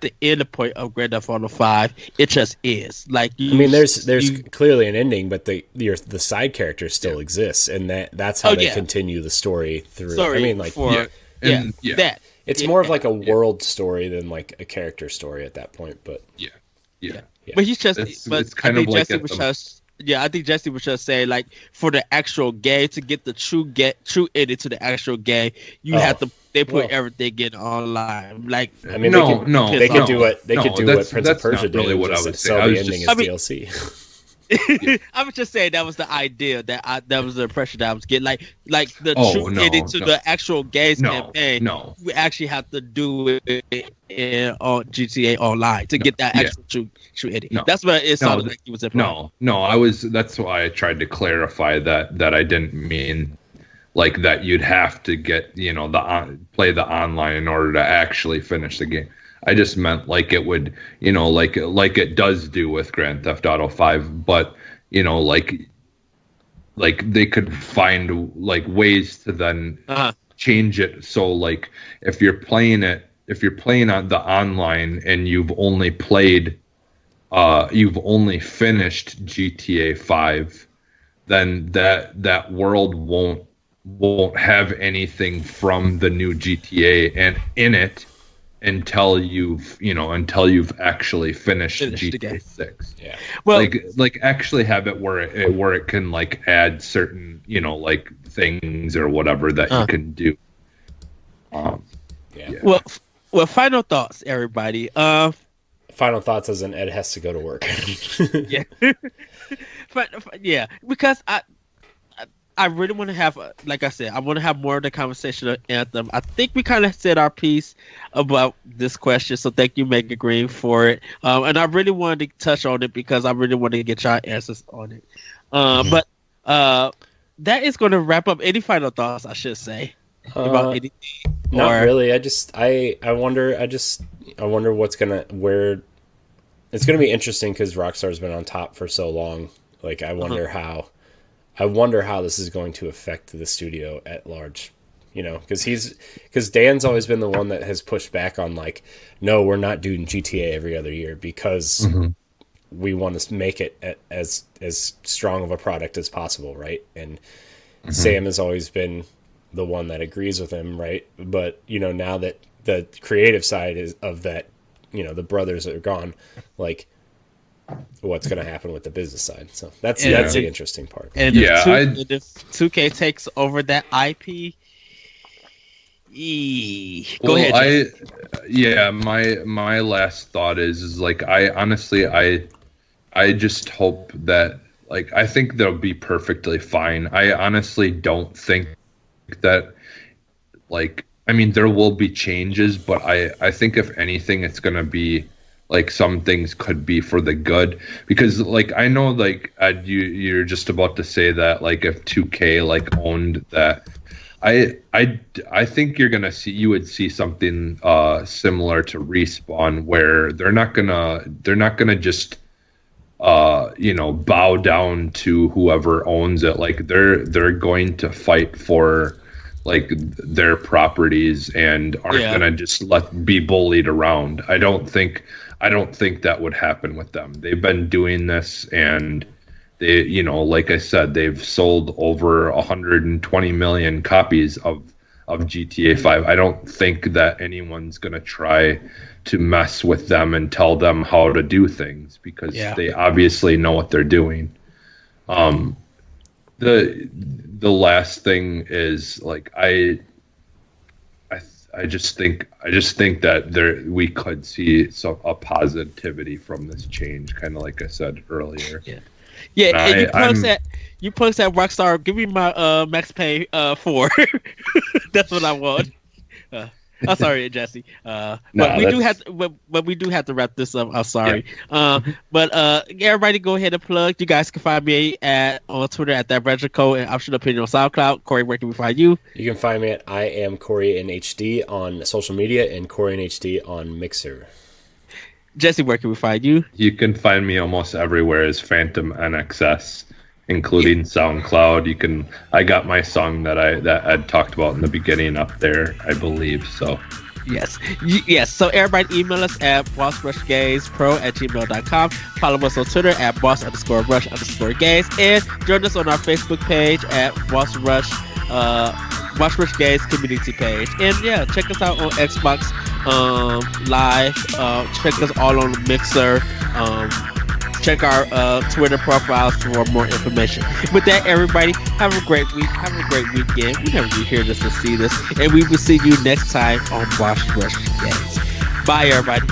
Speaker 1: the end point of Grand Theft Auto 5, it just is like.
Speaker 3: There's clearly an ending, but the side character still exists, and that's how they continue the story through. It's more of like a world story than like a character story at that point. But
Speaker 1: but he's just.
Speaker 2: It's kind of like
Speaker 1: I think Jesse was just saying, like, for the actual game, to get the true ending to the actual game, they put everything in online. Like,
Speaker 3: they could do what Prince of Persia did.
Speaker 2: Really what I was saying.
Speaker 3: Sell the ending as DLC.
Speaker 1: I was just saying that was the idea that was the impression that I was getting. Like the true ending to the actual game's campaign.
Speaker 2: No,
Speaker 1: we actually have to do it on GTA Online to get that actual true ending. No, that's what it sounded like he was implying.
Speaker 2: That's why I tried to clarify that I didn't mean like that you'd have to get play the online in order to actually finish the game. I just meant like it would, like it does do with Grand Theft Auto 5, but like they could find like ways to then change it. So like if you're playing on the online and you've only finished GTA 5, then that world won't have anything from the new GTA and in it until you've actually finished GTA 6.
Speaker 3: Yeah.
Speaker 2: Well, like actually have it where it can like add certain, like things or whatever that you can do.
Speaker 1: Well, final thoughts, everybody.
Speaker 3: Final thoughts as in Ed has to go to work.
Speaker 1: Yeah. But because I really want to have, like I said, I want to have more of the conversation of Anthem. I think we kind of said our piece about this question, so thank you, Megan Green, for it. And I really wanted to touch on it because I really wanted to get your answers on it. But that is going to wrap up. Any final thoughts, I should say, about anything?
Speaker 3: Not really. I wonder where it's gonna be interesting because Rockstar's been on top for so long. Like I wonder how this is going to affect the studio at large, because Dan's always been the one that has pushed back on like, no, we're not doing GTA every other year because we want to make it as strong of a product as possible, right? And Sam has always been the one that agrees with him, right? But now that the creative side is of that, the brothers are gone, like, what's going to happen with the business side? So that's the interesting part.
Speaker 1: And if 2K takes over that IP, go ahead.
Speaker 2: My last thought is like I honestly I just hope that like I think they'll be perfectly fine. I honestly don't think that, like, I mean, there will be changes, but I think if anything, it's gonna be like some things could be for the good, because like I know like you're just about to say that like if 2K like owned that, I think you would see something similar to Respawn, where they're not gonna just bow down to whoever owns it. Like they're going to fight for like their properties and aren't gonna just be bullied around. I don't think that would happen with them. They've been doing this, and they, like I said, they've sold over 120 million copies of GTA 5. I don't think that anyone's gonna try to mess with them and tell them how to do things, because they obviously know what they're doing. The last thing is like I just think that we could see a positivity from this change, kind of like I said earlier.
Speaker 1: And you punks at Rockstar. Give me my Max Payne 4. That's what I want. I'm sorry, Jesse. But we do have to wrap this up. I'm sorry. But everybody go ahead and plug. You guys can find me on Twitter at ThatRetroCode and Optional Opinion on SoundCloud. Corey, where can we find you?
Speaker 3: You can find me at I am Corey in HD on social media and Corey in HD on Mixer.
Speaker 1: Jesse, where can we find you?
Speaker 2: You can find me almost everywhere as Phantom NXS, including SoundCloud. I got my song that I talked about in the beginning up there, I believe. So
Speaker 1: yes. So everybody email us at bossrushgazepro@gmail.com. Follow us on Twitter at boss_rush_gaze, and join us on our Facebook page at Boss Rush Gaze community page. And check us out on Xbox Live. Check us all on the Mixer. Check our Twitter profiles for more information. With that, everybody, have a great week. Have a great weekend. We never hear this or see this. And we will see you next time on Boss Rush Games. Bye, everybody.